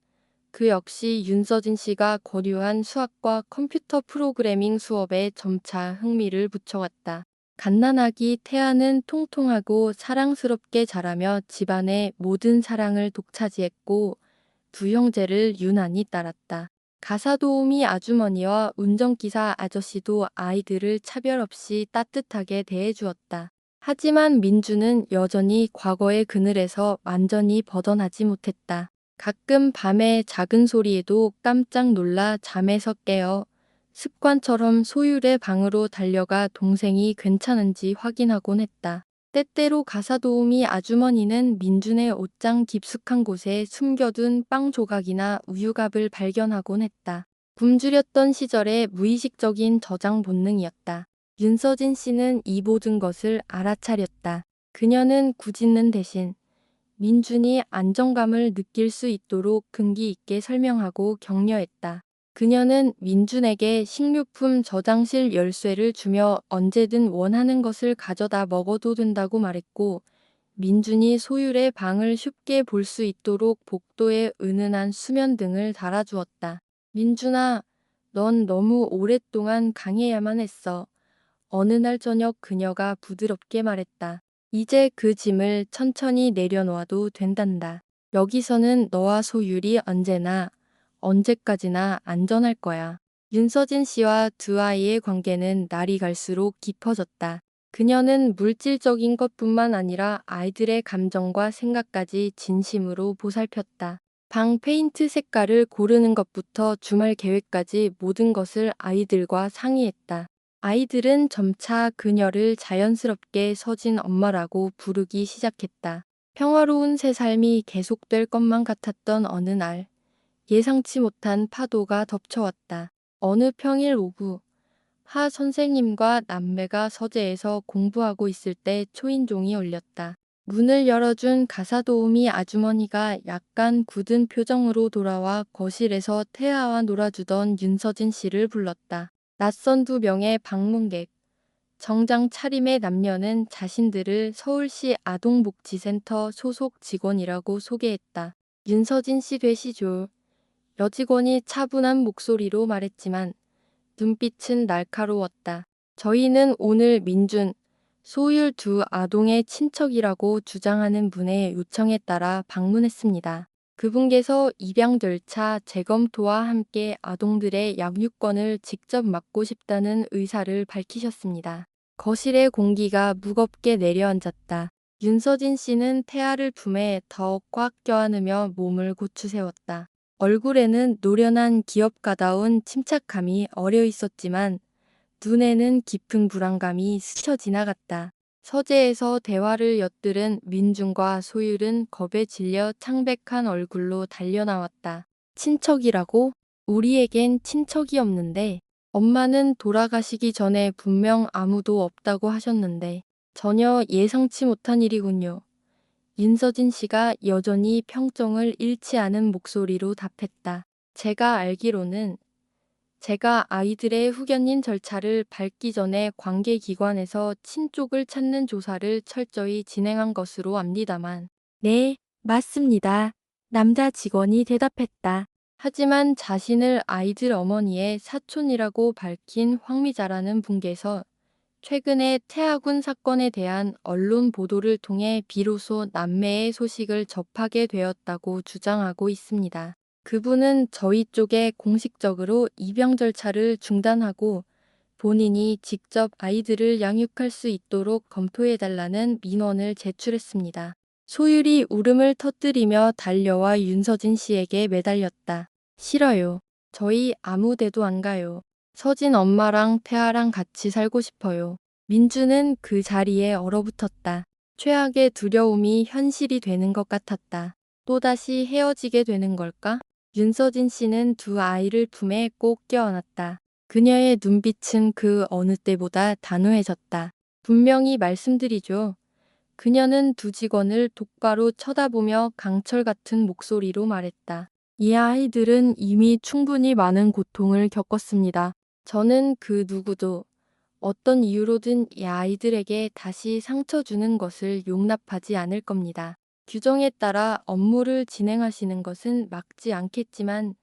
그 역시 윤서진 씨가 고류한 수학과 컴퓨터 프로그래밍 수업에 점차 흥미를 붙여왔다. 갓난아기 태아는 통통하고 사랑스럽게 자라며 집안의 모든 사랑을 독차지했고 두 형제를 유난히 따랐다. 가사도우미 아주머니와 운전기사 아저씨도 아이들을 차별 없이 따뜻하게 대해주었다. 하지만 민주는 여전히 과거의 그늘에서 완전히 벗어나지 못했다. 가끔 밤의 작은 소리에도 깜짝 놀라 잠에서 깨어 습관처럼 소율의 방으로 달려가 동생이 괜찮은지 확인하곤 했다. 때때로 가사도우미 아주머니는 민준의 옷장 깊숙한 곳에 숨겨둔 빵 조각이나 우유갑을 발견하곤 했다. 굶주렸던 시절의 무의식적인 저장 본능이었다. 윤서진 씨는 이 모든 것을 알아차렸다. 그녀는 꾸짖는 대신 민준이 안정감을 느낄 수 있도록 긍기 있게 설명하고 격려했다. 그녀는 민준에게 식료품 저장실 열쇠를 주며 언제든 원하는 것을 가져다 먹어도 된다고 말했고, 민준이 소율의 방을 쉽게 볼 수 있도록 복도에 은은한 수면 등을 달아주었다. 민준아, 넌 너무 오랫동안 강해야만 했어. 어느 날 저녁 그녀가 부드럽게 말했다. 이제 그 짐을 천천히 내려놓아도 된단다. 여기서는 너와 소율이 언제나, 언제까지나 안전할 거야. 윤서진 씨와 두 아이의 관계는 날이 갈수록 깊어졌다. 그녀는 물질적인 것뿐만 아니라 아이들의 감정과 생각까지 진심으로 보살폈다. 방 페인트 색깔을 고르는 것부터 주말 계획까지 모든 것을 아이들과 상의했다. 아이들은 점차 그녀를 자연스럽게 서진 엄마라고 부르기 시작했다. 평화로운 새 삶이 계속될 것만 같았던 어느 날, 예상치 못한 파도가 덮쳐왔다. 어느 평일 오후, 하 선생님과 남매가 서재에서 공부하고 있을 때 초인종이 울렸다. 문을 열어준 가사도우미 아주머니가 약간 굳은 표정으로 돌아와 거실에서 태아와 놀아주던 윤서진 씨를 불렀다. 낯선 두 명의 방문객. 정장 차림의 남녀는 자신들을 서울시 아동복지센터 소속 직원이라고 소개했다. 윤서진 씨 되시죠? 여직원이 차분한 목소리로 말했지만 눈빛은 날카로웠다. 저희는 오늘 민준, 소율 두 아동의 친척이라고 주장하는 분의 요청에 따라 방문했습니다. 그분께서 입양 절차 재검토와 함께 아동들의 양육권을 직접 맡고 싶다는 의사를 밝히셨습니다. 거실의 공기가 무겁게 내려앉았다. 윤서진 씨는 태아를 품에 더 꽉 껴안으며 몸을 고추 세웠다. 얼굴에는 노련한 기업가다운 침착함이 어려 있었지만 눈에는 깊은 불안감이 스쳐 지나갔다. 서재에서 대화를 엿들은 민준과 소율은 겁에 질려 창백한 얼굴로 달려나왔다. 친척이라고? 우리에겐 친척이 없는데. 엄마는 돌아가시기 전에 분명 아무도 없다고 하셨는데. 전혀 예상치 못한 일이군요. 윤서진 씨가 여전히 평정을 잃지 않은 목소리로 답했다. 제가 알기로는 제가 아이들의 후견인 절차를 밟기 전에 관계기관에서 친족을 찾는 조사를 철저히 진행한 것으로 압니다만. 네, 맞습니다. 남자 직원이 대답했다. 하지만 자신을 아이들 어머니의 사촌이라고 밝힌 황미자라는 분께서 최근에 태아군 사건에 대한 언론 보도를 통해 비로소 남매의 소식을 접하게 되었다고 주장하고 있습니다. 그분은 저희 쪽에 공식적으로 입양 절차를 중단하고 본인이 직접 아이들을 양육할 수 있도록 검토해달라는 민원을 제출했습니다. 소율이 울음을 터뜨리며 달려와 윤서진 씨에게 매달렸다. 싫어요. 저희 아무 데도 안 가요. 서진 엄마랑 태아랑 같이 살고 싶어요. 민주는 그 자리에 얼어붙었다. 최악의 두려움이 현실이 되는 것 같았다. 또다시 헤어지게 되는 걸까? 윤서진 씨는 두 아이를 품에 꼭 껴안았다. 그녀의 눈빛은 그 어느 때보다 단호해졌다. 분명히 말씀드리죠. 그녀는 두 직원을 똑바로 쳐다보며 강철 같은 목소리로 말했다. 이 아이들은 이미 충분히 많은 고통을 겪었습니다. 저는 그 누구도 어떤 이유로든 이 아이들에게 다시 상처 주는 것을 용납하지 않을 겁니다. 규정에 따라 업무를 진행하시는 것은 막지 않겠지만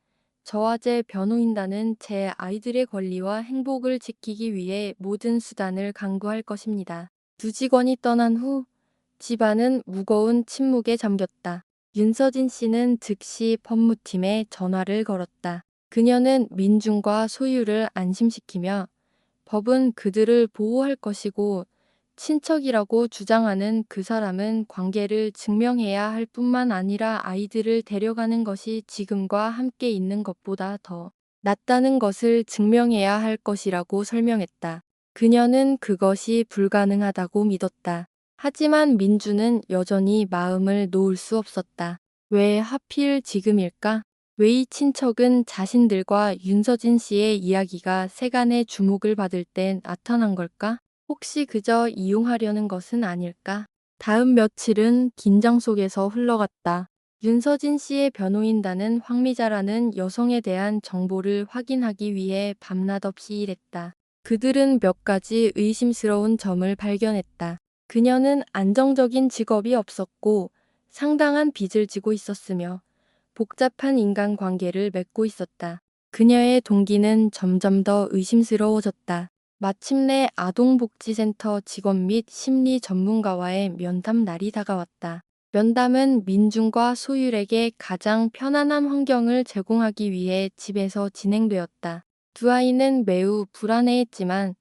저와 제 변호인단은 제 아이들의 권리와 행복을 지키기 위해 모든 수단을 강구할 것입니다. 두 직원이 떠난 후 집안은 무거운 침묵에 잠겼다. 윤서진 씨는 즉시 법무팀에 전화를 걸었다. 그녀는 민준과 소유를 안심시키며 법은 그들을 보호할 것이고 친척이라고 주장하는 그 사람은 관계를 증명해야 할 뿐만 아니라 아이들을 데려가는 것이 지금과 함께 있는 것보다 더 낫다는 것을 증명해야 할 것이라고 설명했다. 그녀는 그것이 불가능하다고 믿었다. 하지만 민주는 여전히 마음을 놓을 수 없었다. 왜 하필 지금일까? 웨이 친척은 자신들과 윤서진 씨의 이야기가 세간의 주목을 받을 때 나타난 걸까? 혹시 그저 이용하려는 것은 아닐까? 다음 며칠은 긴장 속에서 흘러갔다. 윤서진 씨의 변호인단은 황미자라는 여성에 대한 정보를 확인하기 위해 밤낮 없이 일했다. 그들은 몇 가지 의심스러운 점을 발견했다. 그녀는 안정적인 직업이 없었고 상당한 빚을 지고 있었으며 복잡한 인간관계를 맺고 있었다. 그녀의 동기는 점점 더 의심스러워졌다. 마침내 아동복지센터 직원 및 심리 전문가와의 면담 날이 다가왔다. 면담은 민준과 소율에게 가장 편안한 환경을 제공하기 위해 집에서 진행되었다. 두 아이는 매우 불안해했지만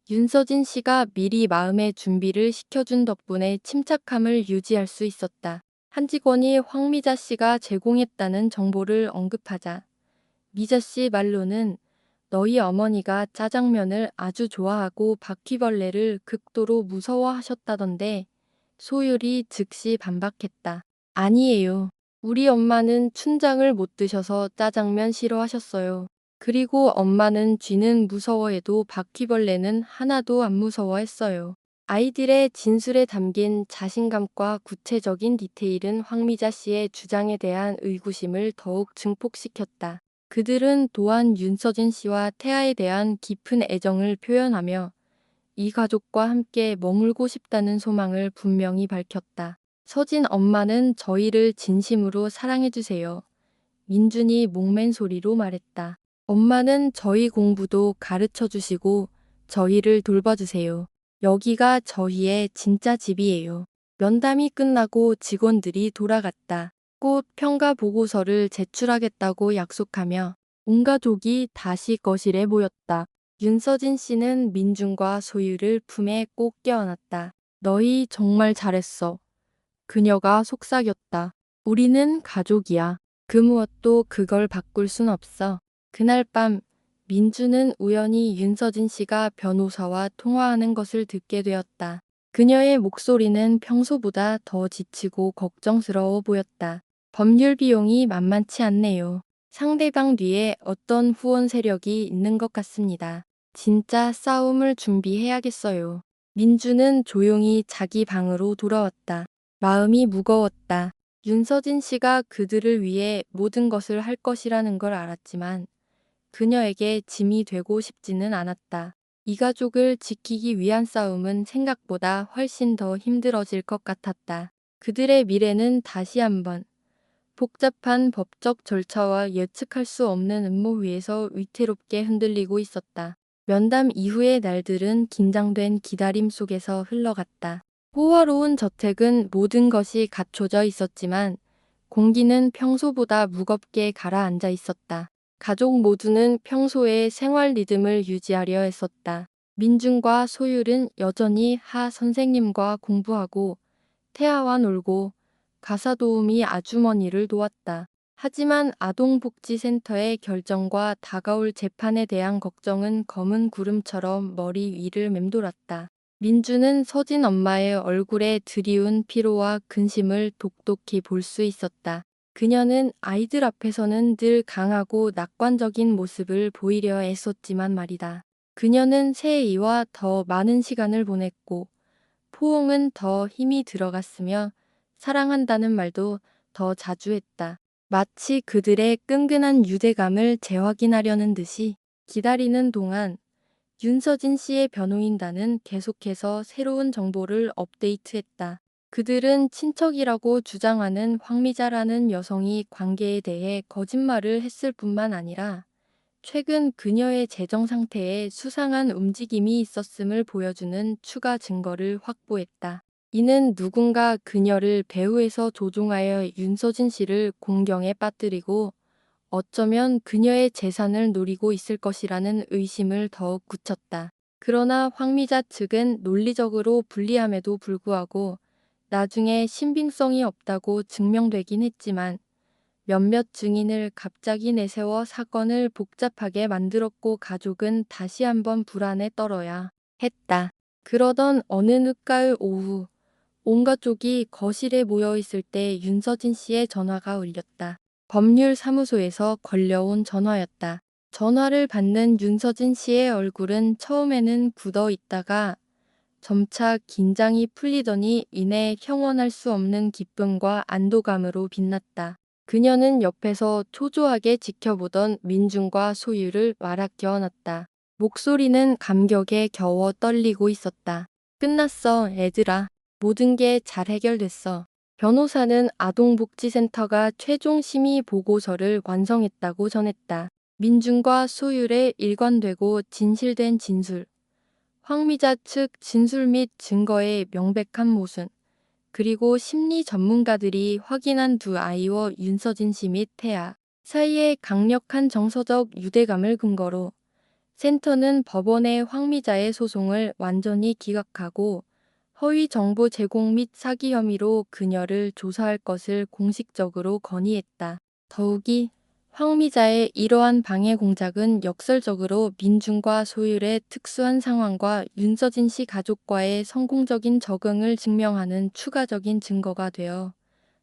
윤서진 씨가 미리 마음의 준비를 시켜준 덕분에 침착함을 유지할 수 있었다. 한 직원이 황미자 씨가 제공했다는 정보를 언급하자 미자 씨 말로는 너희 어머니가 짜장면을 아주 좋아하고 바퀴벌레를 극도로 무서워하셨다던데 소율이 즉시 반박했다. 아니에요. 우리 엄마는 춘장을 못 드셔서 짜장면 싫어하셨어요. 그리고 엄마는 쥐는 무서워해도 바퀴벌레는 하나도 안 무서워했어요. 아이들의 진술에 담긴 자신감과 구체적인 디테일은 황미자 씨의 주장에 대한 의구심을 더욱 증폭시켰다. 그들은 또한 윤서진 씨와 태아에 대한 깊은 애정을 표현하며 이 가족과 함께 머물고 싶다는 소망을 분명히 밝혔다. 서진 엄마는 저희를 진심으로 사랑해주세요. 민준이 목맨 소리로 말했다. 엄마는 저희 공부도 가르쳐 주시고 저희를 돌봐주세요. 여기가 저희의 진짜 집이에요. 면담이 끝나고 직원들이 돌아갔다. 곧 평가 보고서를 제출하겠다고 약속하며 온 가족이 다시 거실에 모였다. 윤서진 씨는 민준과 소유를 품에 꼭 껴안았다. 너희 정말 잘했어. 그녀가 속삭였다. 우리는 가족이야. 그 무엇도 그걸 바꿀 순 없어. 그날 밤 민주는 우연히 윤서진 씨가 변호사와 통화하는 것을 듣게 되었다. 그녀의 목소리는 평소보다 더 지치고 걱정스러워 보였다. 법률 비용이 만만치 않네요. 상대방 뒤에 어떤 후원 세력이 있는 것 같습니다. 진짜 싸움을 준비해야겠어요. 민주는 조용히 자기 방으로 돌아왔다. 마음이 무거웠다. 윤서진 씨가 그들을 위해 모든 것을 할 것이라는 걸 알았지만 그녀에게 짐이 되고 싶지는 않았다. 이 가족을 지키기 위한 싸움은 생각보다 훨씬 더 힘들어질 것 같았다. 그들의 미래는 다시 한번 복잡한 법적 절차와 예측할 수 없는 음모 위에서 위태롭게 흔들리고 있었다. 면담 이후의 날들은 긴장된 기다림 속에서 흘러갔다. 호화로운 저택은 모든 것이 갖춰져 있었지만 공기는 평소보다 무겁게 가라앉아 있었다. 가족 모두는 평소의 생활 리듬을 유지하려 했었다. 민준과 소율은 여전히 하 선생님과 공부하고 태아와 놀고 가사 도우미 아주머니를 도왔다. 하지만 아동복지센터의 결정과 다가올 재판에 대한 걱정은 검은 구름처럼 머리 위를 맴돌았다. 민주는 서진 엄마의 얼굴에 드리운 피로와 근심을 똑똑히 볼 수 있었다. 그녀는 아이들 앞에서는 늘 강하고 낙관적인 모습을 보이려 애썼지만 말이다. 그녀는 새이와 더 많은 시간을 보냈고 포옹은 더 힘이 들어갔으며 사랑한다는 말도 더 자주 했다. 마치 그들의 끈끈한 유대감을 재확인하려는 듯이 기다리는 동안 윤서진 씨의 변호인단은 계속해서 새로운 정보를 업데이트했다. 그들은 친척이라고 주장하는 황미자라는 여성이 관계에 대해 거짓말을 했을 뿐만 아니라 최근 그녀의 재정 상태에 수상한 움직임이 있었음을 보여주는 추가 증거를 확보했다. 이는 누군가 그녀를 배후에서 조종하여 윤서진 씨를 공경에 빠뜨리고 어쩌면 그녀의 재산을 노리고 있을 것이라는 의심을 더욱 굳혔다. 그러나 황미자 측은 논리적으로 불리함에도 불구하고 나중에 신빙성이 없다고 증명되긴 했지만 몇몇 증인을 갑자기 내세워 사건을 복잡하게 만들었고 가족은 다시 한번 불안에 떨어야 했다. 그러던 어느 늦가을 오후 온 가족이 거실에 모여 있을 때 윤서진 씨의 전화가 울렸다. 법률사무소에서 걸려온 전화였다. 전화를 받는 윤서진 씨의 얼굴은 처음에는 굳어 있다가 점차 긴장이 풀리더니 이내 형언할 수 없는 기쁨과 안도감으로 빛났다. 그녀는 옆에서 초조하게 지켜보던 민준과 소유를 와락 겨워놨다. 목소리는 감격에 겨워 떨리고 있었다. 끝났어, 애들아. 모든 게 잘 해결됐어. 변호사는 아동복지센터가 최종 심의 보고서를 완성했다고 전했다. 민준과 소율의 일관되고 진실된 진술, 황미자 측 진술 및 증거의 명백한 모순, 그리고 심리 전문가들이 확인한 두 아이와 윤서진 씨 및 태아 사이의 강력한 정서적 유대감을 근거로 센터는 법원의 황미자의 소송을 완전히 기각하고 허위 정보 제공 및 사기 혐의로 그녀를 조사할 것을 공식적으로 건의했다. 더욱이 황미자의 이러한 방해 공작은 역설적으로 민준과 소율의 특수한 상황과 윤서진 씨 가족과의 성공적인 적응을 증명하는 추가적인 증거가 되어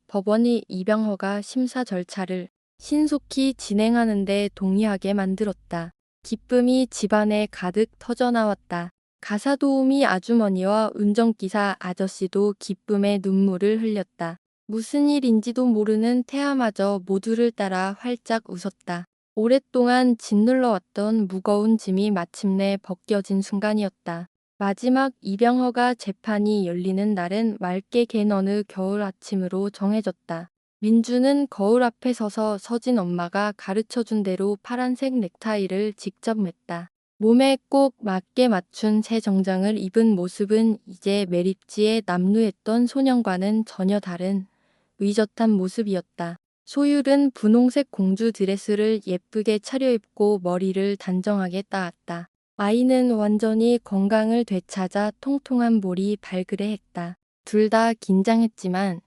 법원이 입양허가 심사 절차를 신속히 진행하는 데 동의하게 만들었다. 기쁨이 집안에 가득 터져나왔다. 가사도우미 아주머니와 운전기사 아저씨도 기쁨의 눈물을 흘렸다. 무슨 일인지도 모르는 태아마저 모두를 따라 활짝 웃었다. 오랫동안 짓눌러왔던 무거운 짐이 마침내 벗겨진 순간이었다. 마지막 입양허가 재판이 열리는 날은 맑게 갠 어느 겨울 아침으로 정해졌다. 민주는 거울 앞에 서서 서진 엄마가 가르쳐준 대로 파란색 넥타이를 직접 맸다. 몸에 꼭 맞게 맞춘 새 정장을 입은 모습은 이제 매립지에 남루했던 소년과는 전혀 다른 의젓한 모습이었다. 소율은 분홍색 공주 드레스를 예쁘게 차려입고 머리를 단정하게 따았다. 아이는 완전히 건강을 되찾아 통통한 볼이 발그레했다. 둘 다 긴장했지만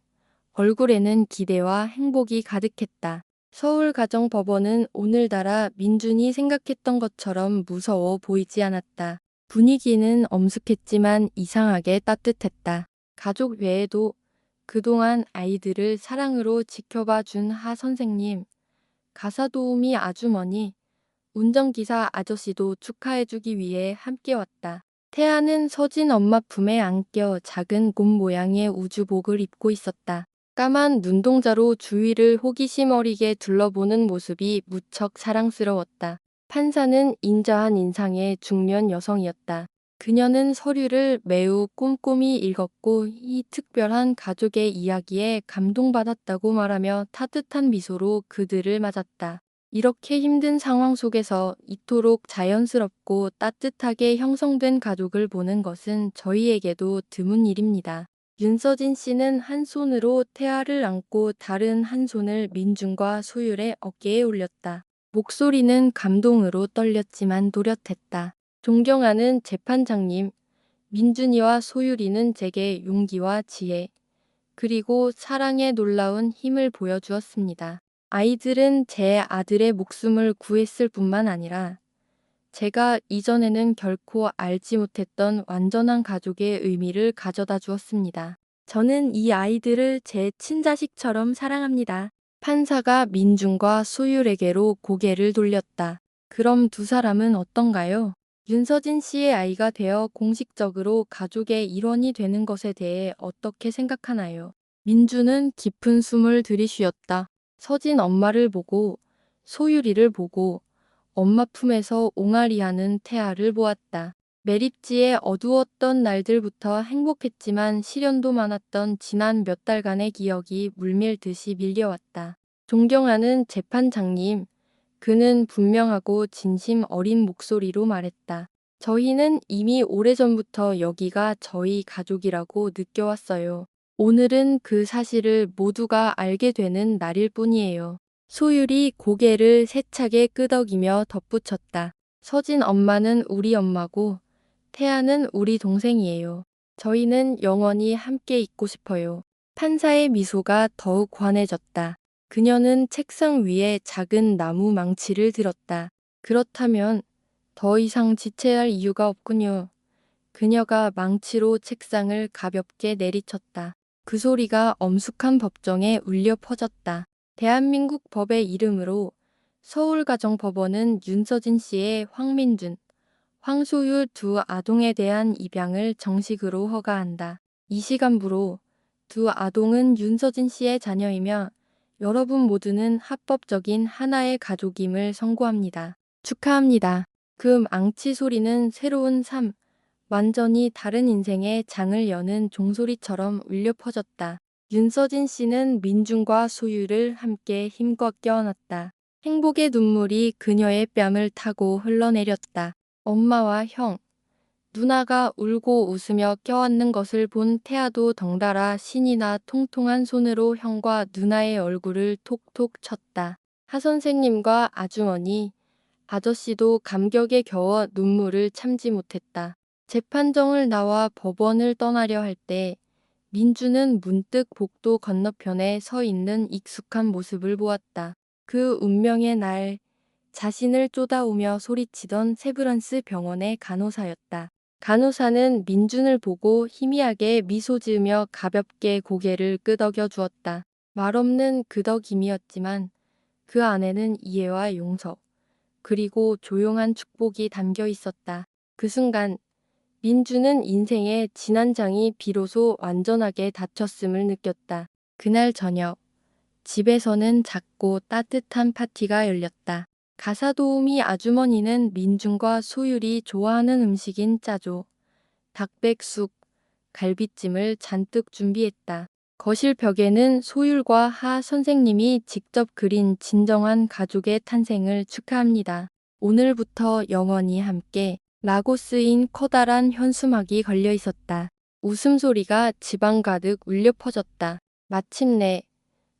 얼굴에는 기대와 행복이 가득했다. 서울가정법원은 오늘따라 민준이 생각했던 것처럼 무서워 보이지 않았다. 분위기는 엄숙했지만 이상하게 따뜻했다. 가족 외에도 그동안 아이들을 사랑으로 지켜봐 준 하 선생님, 가사도우미 아주머니, 운전기사 아저씨도 축하해주기 위해 함께 왔다. 태아는 서진 엄마 품에 안겨 작은 곰 모양의 우주복을 입고 있었다. 까만 눈동자로 주위를 호기심 어리게 둘러보는 모습이 무척 사랑스러웠다. 판사는 인자한 인상의 중년 여성이었다. 그녀는 서류를 매우 꼼꼼히 읽었고 이 특별한 가족의 이야기에 감동받았다고 말하며 따뜻한 미소로 그들을 맞았다. 이렇게 힘든 상황 속에서 이토록 자연스럽고 따뜻하게 형성된 가족을 보는 것은 저희에게도 드문 일입니다. 윤서진 씨는 한 손으로 태아를 안고 다른 한 손을 민준과 소율의 어깨에 올렸다. 목소리는 감동으로 떨렸지만 노릇했다. 존경하는 재판장님, 민준이와 소율이는 제게 용기와 지혜, 그리고 사랑의 놀라운 힘을 보여주었습니다. 아이들은 제 아들의 목숨을 구했을 뿐만 아니라 제가 이전에는 결코 알지 못했던 완전한 가족의 의미를 가져다 주었습니다. 저는 이 아이들을 제 친자식처럼 사랑합니다. 판사가 민준과 소율에게로 고개를 돌렸다. 그럼 두 사람은 어떤가요? 윤서진 씨의 아이가 되어 공식적으로 가족의 일원이 되는 것에 대해 어떻게 생각하나요? 민준은 깊은 숨을 들이쉬었다. 서진 엄마를 보고 소율이를 보고 엄마 품에서 옹알이하는 태아를 보았다. 매립지에 어두웠던 날들부터 행복했지만 시련도 많았던 지난 몇 달간의 기억이 물밀듯이 밀려왔다. 존경하는 재판장님, 그는 분명하고 진심 어린 목소리로 말했다. 저희는 이미 오래전부터 여기가 저희 가족이라고 느껴왔어요. 오늘은 그 사실을 모두가 알게 되는 날일 뿐이에요. 소율이 고개를 세차게 끄덕이며 덧붙였다. 서진 엄마는 우리 엄마고 태아는 우리 동생이에요. 저희는 영원히 함께 있고 싶어요. 판사의 미소가 더욱 환해졌다. 그녀는 책상 위에 작은 나무 망치를 들었다. 그렇다면 더 이상 지체할 이유가 없군요. 그녀가 망치로 책상을 가볍게 내리쳤다. 그 소리가 엄숙한 법정에 울려 퍼졌다. 대한민국 법의 이름으로 서울가정법원은 윤서진 씨의 황민준, 황소유 두 아동에 대한 입양을 정식으로 허가한다. 이 시간부로 두 아동은 윤서진 씨의 자녀이며 여러분 모두는 합법적인 하나의 가족임을 선고합니다. 축하합니다. 그 앙치 소리는 새로운 삶, 완전히 다른 인생의 장을 여는 종소리처럼 울려 퍼졌다. 윤서진 씨는 민준과 소유를 함께 힘껏 껴안았다. 행복의 눈물이 그녀의 뺨을 타고 흘러내렸다. 엄마와 형, 누나가 울고 웃으며 껴안는 것을 본 태아도 덩달아 신이 나 통통한 손으로 형과 누나의 얼굴을 톡톡 쳤다. 하 선생님과 아주머니, 아저씨도 감격에 겨워 눈물을 참지 못했다. 재판정을 나와 법원을 떠나려 할 때 민주는 문득 복도 건너편에 서 있는 익숙한 모습을 보았다. 그 운명의 날 자신을 쫓아오며 소리치던 세브란스 병원의 간호사였다. 간호사는 민준을 보고 희미하게 미소 지으며 가볍게 고개를 끄덕여 주었다. 말없는 끄덕임이었지만 그 안에는 이해와 용서, 그리고 조용한 축복이 담겨 있었다. 그 순간 민주는 인생의 지난 장이 비로소 완전하게 닫혔음을 느꼈다. 그날 저녁, 집에서는 작고 따뜻한 파티가 열렸다. 가사도우미 아주머니는 민준과 소율이 좋아하는 음식인 짜조, 닭백숙, 갈비찜을 잔뜩 준비했다. 거실 벽에는 소율과 하 선생님이 직접 그린 진정한 가족의 탄생을 축하합니다. 오늘부터 영원히 함께 라고 쓰인 커다란 현수막이 걸려 있었다. 웃음소리가 집안 가득 울려 퍼졌다. 마침내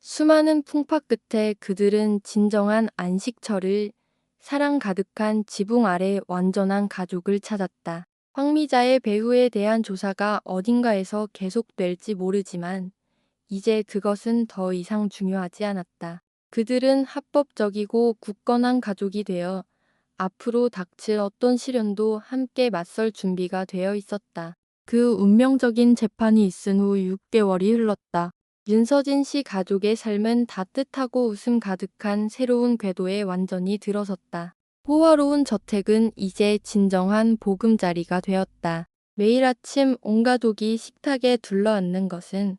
수많은 풍파 끝에 그들은 진정한 안식처를, 사랑 가득한 지붕 아래 완전한 가족을 찾았다. 황미자의 배우에 대한 조사가 어딘가에서 계속될지 모르지만 이제 그것은 더 이상 중요하지 않았다. 그들은 합법적이고 굳건한 가족이 되어 앞으로 닥칠 어떤 시련도 함께 맞설 준비가 되어 있었다. 그 운명적인 재판이 있은 후 6개월이 흘렀다. 윤서진 씨 가족의 삶은 따뜻하고 웃음 가득한 새로운 궤도에 완전히 들어섰다. 호화로운 저택은 이제 진정한 보금자리가 되었다. 매일 아침 온 가족이 식탁에 둘러앉는 것은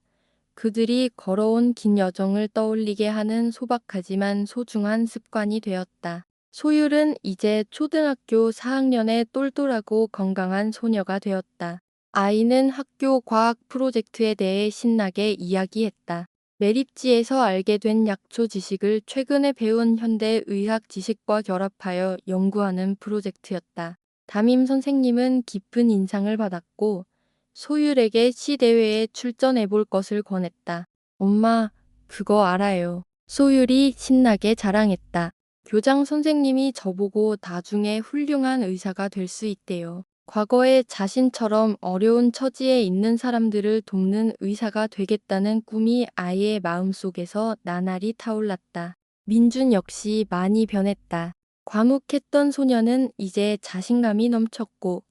그들이 걸어온 긴 여정을 떠올리게 하는 소박하지만 소중한 습관이 되었다. 소율은 이제 초등학교 4학년의 똘똘하고 건강한 소녀가 되었다. 아이는 학교 과학 프로젝트에 대해 신나게 이야기했다. 매립지에서 알게 된 약초 지식을 최근에 배운 현대 의학 지식과 결합하여 연구하는 프로젝트였다. 담임 선생님은 깊은 인상을 받았고 소율에게 시대회에 출전해 볼 것을 권했다. 엄마, 그거 알아요. 소율이 신나게 자랑했다. 교장 선생님이 저보고 나중에 훌륭한 의사가 될 수 있대요. 과거에 자신처럼 어려운 처지에 있는 사람들을 돕는 의사가 되겠다는 꿈이 아이의 마음속에서 나날이 타올랐다. 민준 역시 많이 변했다. 과묵했던 소녀는 이제 자신감이 넘쳤고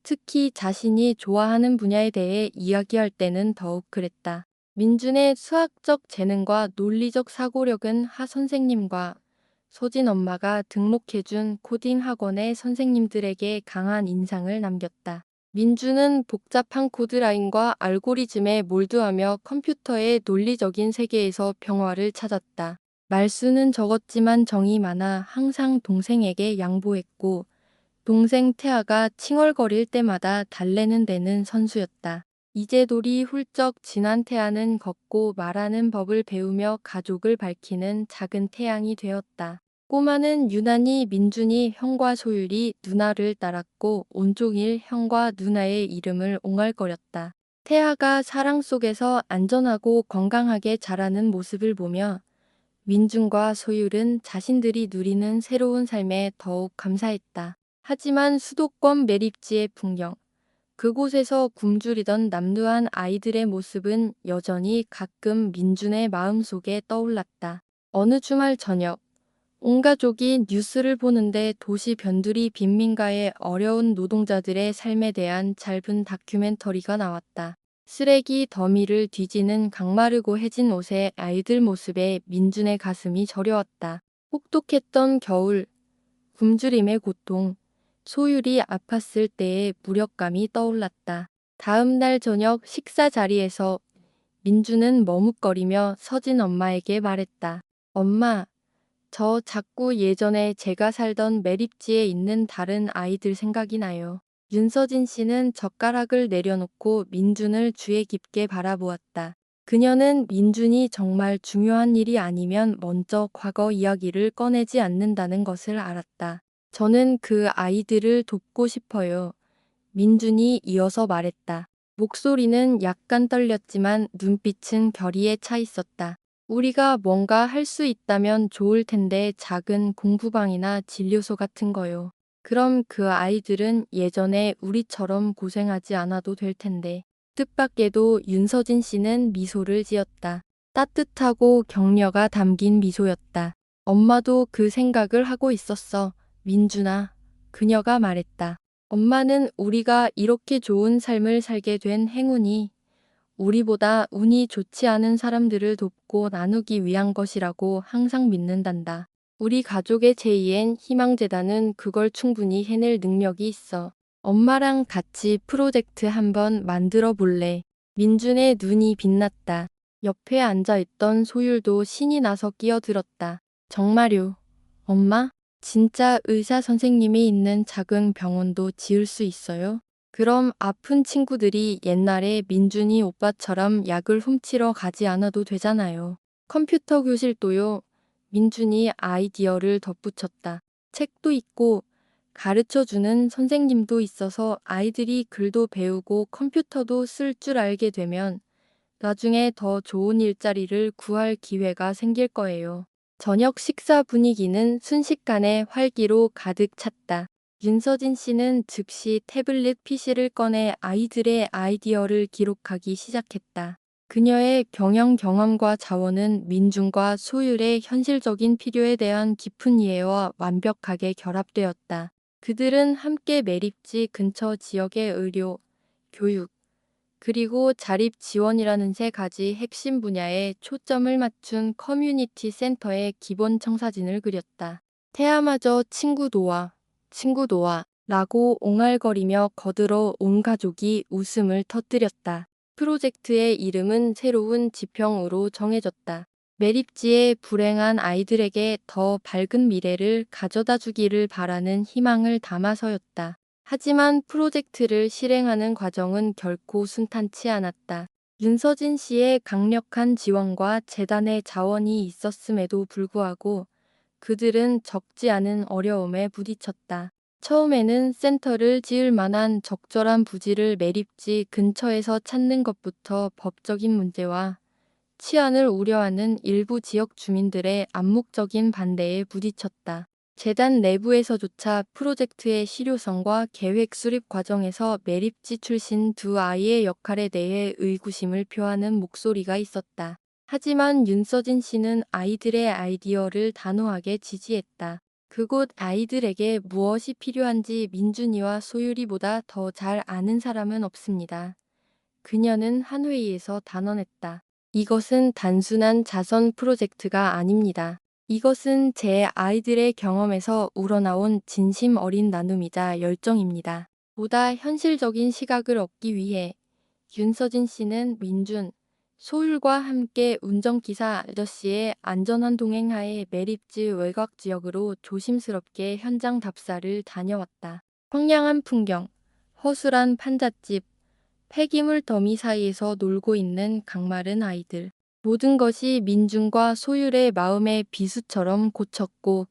특히 자신이 좋아하는 분야에 대해 이야기할 때는 더욱 그랬다. 민준의 수학적 재능과 논리적 사고력은 하 선생님과 소진 엄마가 등록해준 코딩 학원의 선생님들에게 강한 인상을 남겼다. 민주는 복잡한 코드라인과 알고리즘에 몰두하며 컴퓨터의 논리적인 세계에서 평화를 찾았다. 말수는 적었지만 정이 많아 항상 동생에게 양보했고 동생 태아가 칭얼거릴 때마다 달래는 데는 선수였다. 이제 돌이 훌쩍 지난 태아는 걷고 말하는 법을 배우며 가족을 밝히는 작은 태양이 되었다. 꼬마는 유난히 민준이 형과 소율이 누나를 따랐고 온종일 형과 누나의 이름을 옹알거렸다. 태아가 사랑 속에서 안전하고 건강하게 자라는 모습을 보며 민준과 소율은 자신들이 누리는 새로운 삶에 더욱 감사했다. 하지만 수도권 매립지의 풍경, 그곳에서 굶주리던 남루한 아이들의 모습은 여전히 가끔 민준의 마음속에 떠올랐다. 어느 주말 저녁, 온 가족이 뉴스를 보는데 도시 변두리 빈민가의 어려운 노동자들의 삶에 대한 짧은 다큐멘터리가 나왔다. 쓰레기 더미를 뒤지는 강마르고 해진 옷의 아이들 모습에 민준의 가슴이 저려왔다. 혹독했던 겨울, 굶주림의 고통, 소율이 아팠을 때의 무력감이 떠올랐다. 다음 날 저녁 식사 자리에서 민주는 머뭇거리며 서진 엄마에게 말했다. 엄마, 저 자꾸 예전에 제가 살던 매립지에 있는 다른 아이들 생각이 나요. 윤서진 씨는 젓가락을 내려놓고 민준을 주의 깊게 바라보았다. 그녀는 민준이 정말 중요한 일이 아니면 먼저 과거 이야기를 꺼내지 않는다는 것을 알았다. 저는 그 아이들을 돕고 싶어요. 민준이 이어서 말했다. 목소리는 약간 떨렸지만 눈빛은 결의에 차 있었다. 우리가 뭔가 할 수 있다면 좋을 텐데 작은 공부방이나 진료소 같은 거요. 그럼 그 아이들은 예전에 우리처럼 고생하지 않아도 될 텐데. 뜻밖에도 윤서진 씨는 미소를 지었다. 따뜻하고 격려가 담긴 미소였다. 엄마도 그 생각을 하고 있었어. 민준아, 그녀가 말했다. 엄마는 우리가 이렇게 좋은 삶을 살게 된 행운이 우리보다 운이 좋지 않은 사람들을 돕고 나누기 위한 것이라고 항상 믿는단다. 우리 가족의 제2의 희망재단은 그걸 충분히 해낼 능력이 있어. 엄마랑 같이 프로젝트 한번 만들어 볼래? 민준의 눈이 빛났다. 옆에 앉아있던 소율도 신이 나서 끼어들었다. 정말요? 엄마? 진짜 의사 선생님이 있는 작은 병원도 지을 수 있어요? 그럼 아픈 친구들이 옛날에 민준이 오빠처럼 약을 훔치러 가지 않아도 되잖아요. 컴퓨터 교실도요. 민준이 아이디어를 덧붙였다. 책도 있고 가르쳐주는 선생님도 있어서 아이들이 글도 배우고 컴퓨터도 쓸 줄 알게 되면 나중에 더 좋은 일자리를 구할 기회가 생길 거예요. 저녁 식사 분위기는 순식간에 활기로 가득 찼다. 윤서진 씨는 즉시 태블릿 PC를 꺼내 아이들의 아이디어를 기록하기 시작했다. 그녀의 경영 경험과 자원은 민준과 소율의 현실적인 필요에 대한 깊은 이해와 완벽하게 결합되었다. 그들은 함께 매립지 근처 지역의 의료, 교육, 그리고 자립 지원이라는 세 가지 핵심 분야에 초점을 맞춘 커뮤니티 센터의 기본 청사진을 그렸다. 태아마저 친구도와 라고 옹알거리며 거들어 온 가족이 웃음을 터뜨렸다. 프로젝트의 이름은 새로운 지평으로 정해졌다. 매립지의 불행한 아이들에게 더 밝은 미래를 가져다 주기를 바라는 희망을 담아서였다. 하지만 프로젝트를 실행하는 과정은 결코 순탄치 않았다. 윤서진 씨의 강력한 지원과 재단의 자원이 있었음에도 불구하고 그들은 적지 않은 어려움에 부딪혔다. 처음에는 센터를 지을 만한 적절한 부지를 매립지 근처에서 찾는 것부터 법적인 문제와 치안을 우려하는 일부 지역 주민들의 암묵적인 반대에 부딪혔다. 재단 내부에서조차 프로젝트의 실효성과 계획 수립 과정에서 매립지 출신 두 아이의 역할에 대해 의구심을 표하는 목소리가 있었다. 하지만 윤서진 씨는 아이들의 아이디어를 단호하게 지지했다. 그곳 아이들에게 무엇이 필요한지 민준이와 소율이보다 더 잘 아는 사람은 없습니다. 그녀는 한 회의에서 단언했다. 이것은 단순한 자선 프로젝트가 아닙니다. 이것은 제 아이들의 경험에서 우러나온 진심 어린 나눔이자 열정입니다. 보다 현실적인 시각을 얻기 위해 윤서진 씨는 민준, 소율과 함께 운전기사 아저씨의 안전한 동행하에 매립지 외곽 지역으로 조심스럽게 현장 답사를 다녀왔다. 황량한 풍경, 허술한 판잣집, 폐기물 더미 사이에서 놀고 있는 강마른 아이들. 모든 것이 민준과 소율의 마음의 비수처럼 고쳤고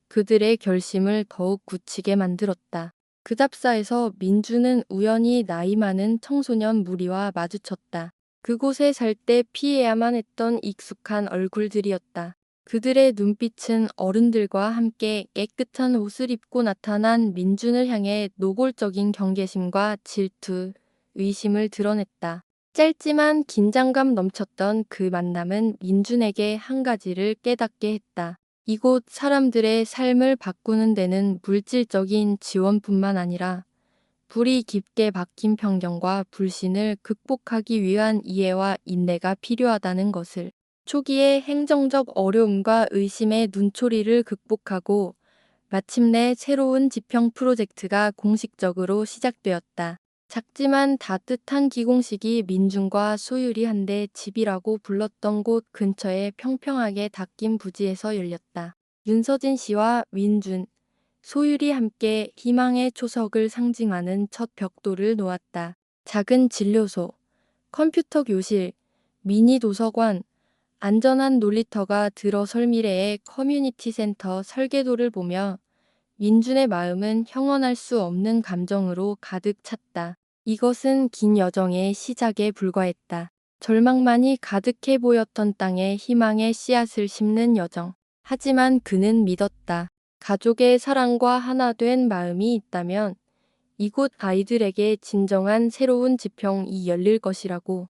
그들의 결심을 더욱 굳히게 만들었다. 그 답사에서 민준은 우연히 나이 많은 청소년 무리와 마주쳤다. 그곳에 살 때 피해야만 했던 익숙한 얼굴들이었다. 그들의 눈빛은 어른들과 함께 깨끗한 옷을 입고 나타난 민준을 향해 노골적인 경계심과 질투, 의심을 드러냈다. 짧지만 긴장감 넘쳤던 그 만남은 민준에게 한 가지를 깨닫게 했다. 이곳 사람들의 삶을 바꾸는 데는 물질적인 지원뿐만 아니라 불이 깊게 박힌 편견과 불신을 극복하기 위한 이해와 인내가 필요하다는 것을, 초기의 행정적 어려움과 의심의 눈초리를 극복하고 마침내 새로운 지평 프로젝트가 공식적으로 시작되었다. 작지만 따뜻한 기공식이 민준과 소율이 한데 집이라고 불렀던 곳 근처의 평평하게 닦인 부지에서 열렸다. 윤서진 씨와 민준, 소율이 함께 희망의 초석을 상징하는 첫 벽돌을 놓았다. 작은 진료소, 컴퓨터 교실, 미니 도서관, 안전한 놀이터가 들어설 미래의 커뮤니티 센터 설계도를 보며 민준의 마음은 형언할 수 없는 감정으로 가득 찼다. 이것은 긴 여정의 시작에 불과했다. 절망만이 가득해 보였던 땅에 희망의 씨앗을 심는 여정. 하지만 그는 믿었다. 가족의 사랑과 하나 된 마음이 있다면 이곳 아이들에게 진정한 새로운 지평이 열릴 것이라고.